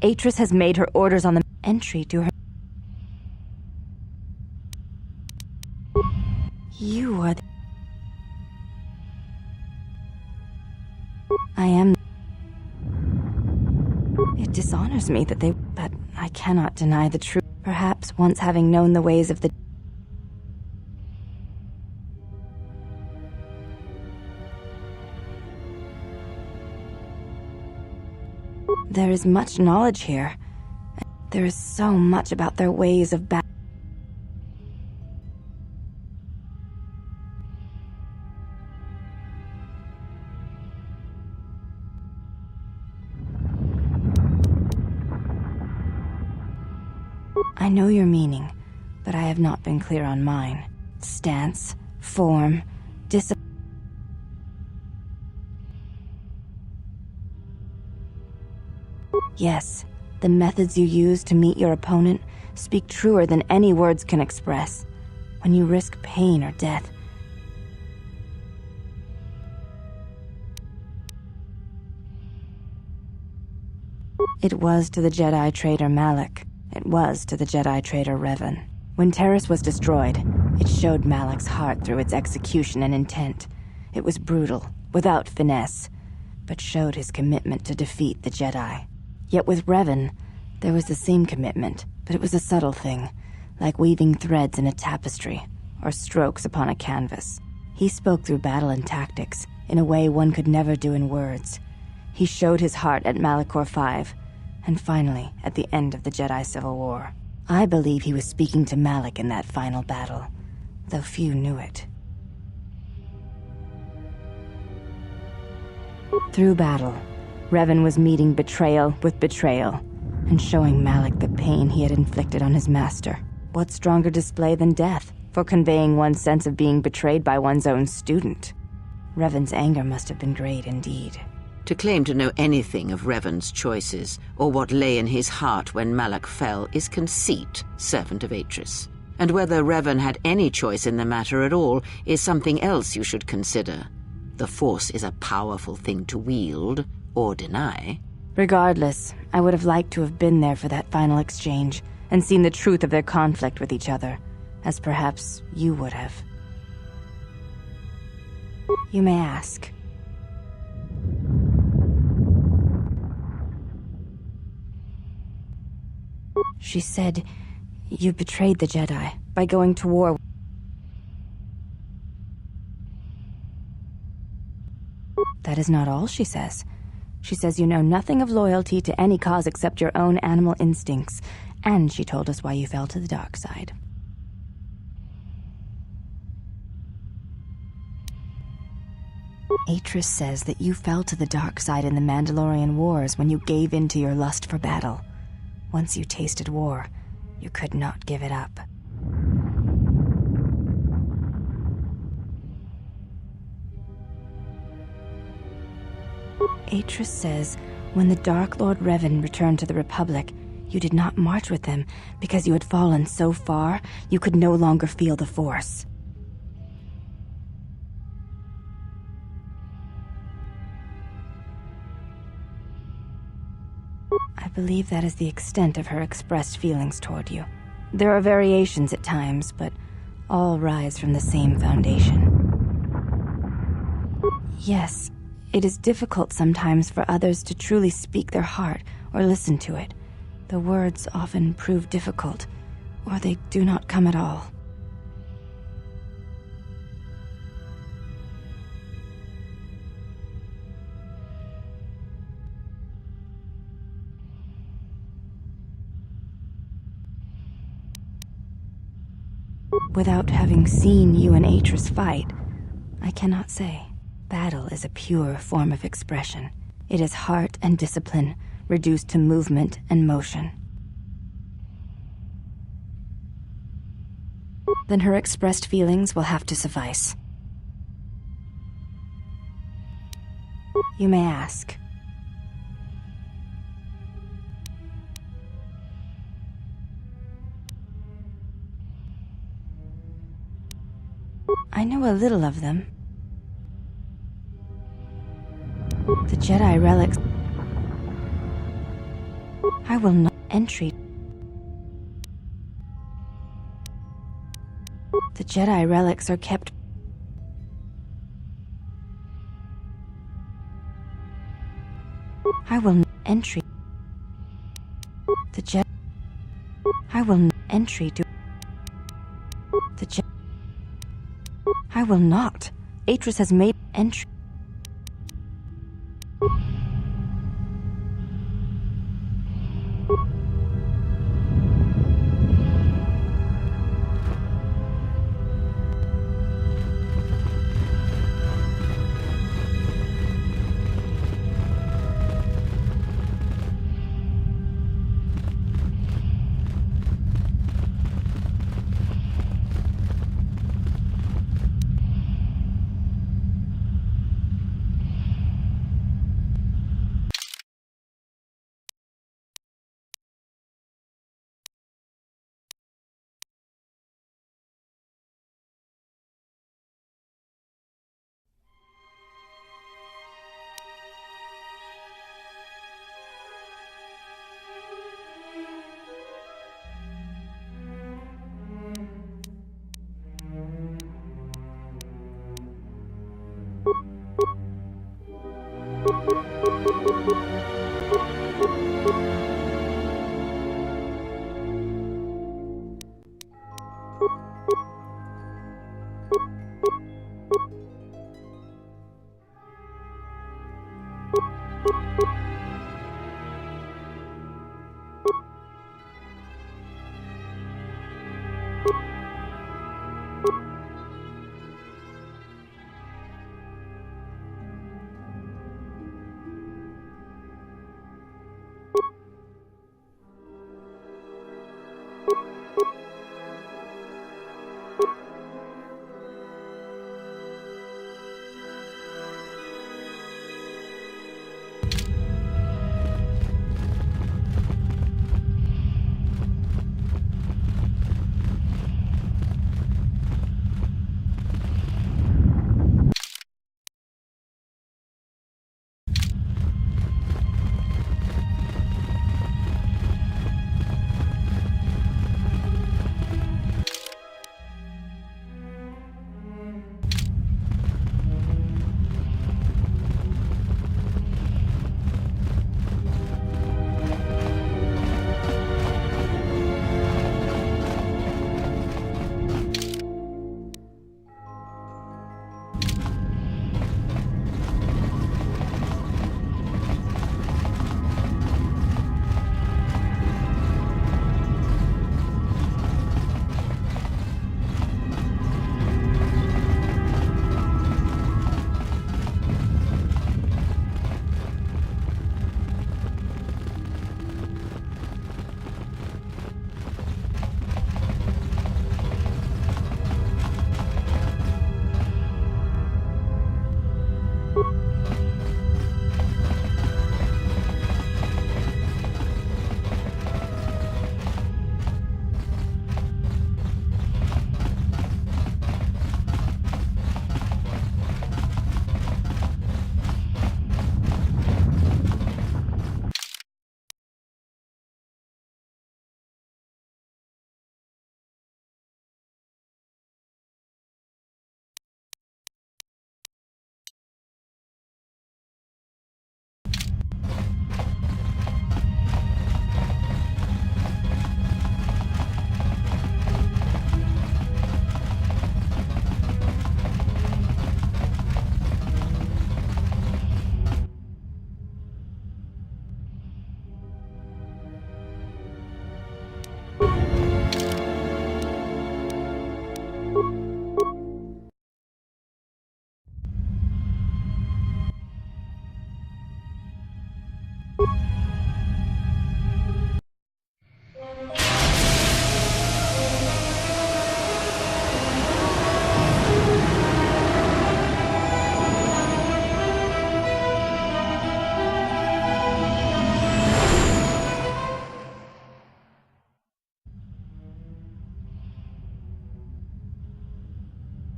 Atris has made her orders on the entry to her. You are I am. It dishonors me that they... But I cannot deny the truth. Perhaps once having known the ways of the... There is much knowledge here. There is so much about their ways of battle. I know your meaning, but I have not been clear on mine. Stance, form, discipline. Yes, the methods you use to meet your opponent speak truer than any words can express. When you risk pain or death, it was to the Jedi traitor Malak. It was to the Jedi traitor Revan. When Telos was destroyed, it showed Malak's heart through its execution and intent. It was brutal, without finesse, but showed his commitment to defeat the Jedi. Yet with Revan, there was the same commitment, but it was a subtle thing, like weaving threads in a tapestry, or strokes upon a canvas. He spoke through battle and tactics, in a way one could never do in words. He showed his heart at Malachor V, and finally, at the end of the Jedi Civil War. I believe he was speaking to Malak in that final battle, though few knew it. Through battle, Revan was meeting betrayal with betrayal, and showing Malak the pain he had inflicted on his master. What stronger display than death, for conveying one's sense of being betrayed by one's own student? Revan's anger must have been great indeed. To claim to know anything of Revan's choices, or what lay in his heart when Malak fell, is conceit, servant of Atris. And whether Revan had any choice in the matter at all is something else you should consider. The Force is a powerful thing to wield, or deny. Regardless, I would have liked to have been there for that final exchange, and seen the truth of their conflict with each other, as perhaps you would have. You may ask. She said, you betrayed the Jedi by going to war. That is not all she says. She says you know nothing of loyalty to any cause except your own animal instincts, and she told us why you fell to the dark side. Atris says that you fell to the dark side in the Mandalorian Wars when you gave in to your lust for battle. Once you tasted war, you could not give it up. Atris says, when the Dark Lord Revan returned to the Republic, you did not march with him because you had fallen so far you could no longer feel the Force. I believe that is the extent of her expressed feelings toward you. There are variations at times, but all rise from the same foundation. Yes, it is difficult sometimes for others to truly speak their heart or listen to it. The words often prove difficult, or they do not come at all. Without having seen you and Atris fight, I cannot say. Battle is a pure form of expression. It is heart and discipline, reduced to movement and motion. Then her expressed feelings will have to suffice. You may ask. I know a little of them. The Jedi relics. I will not entry. The Jedi relics are kept. I will not entry. The Jedi. I will not entry to. The Jedi. I will not. Atris has made entry.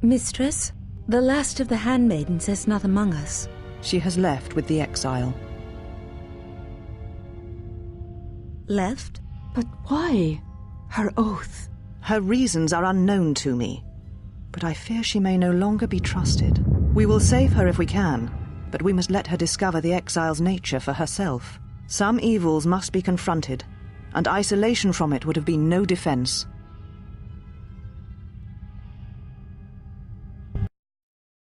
Mistress, the last of the handmaidens is not among us. She has left with the exile. Left? But why? Her oath. Her reasons are unknown to me, but I fear she may no longer be trusted. We will save her if we can, but we must let her discover the exile's nature for herself. Some evils must be confronted, and isolation from it would have been no defense.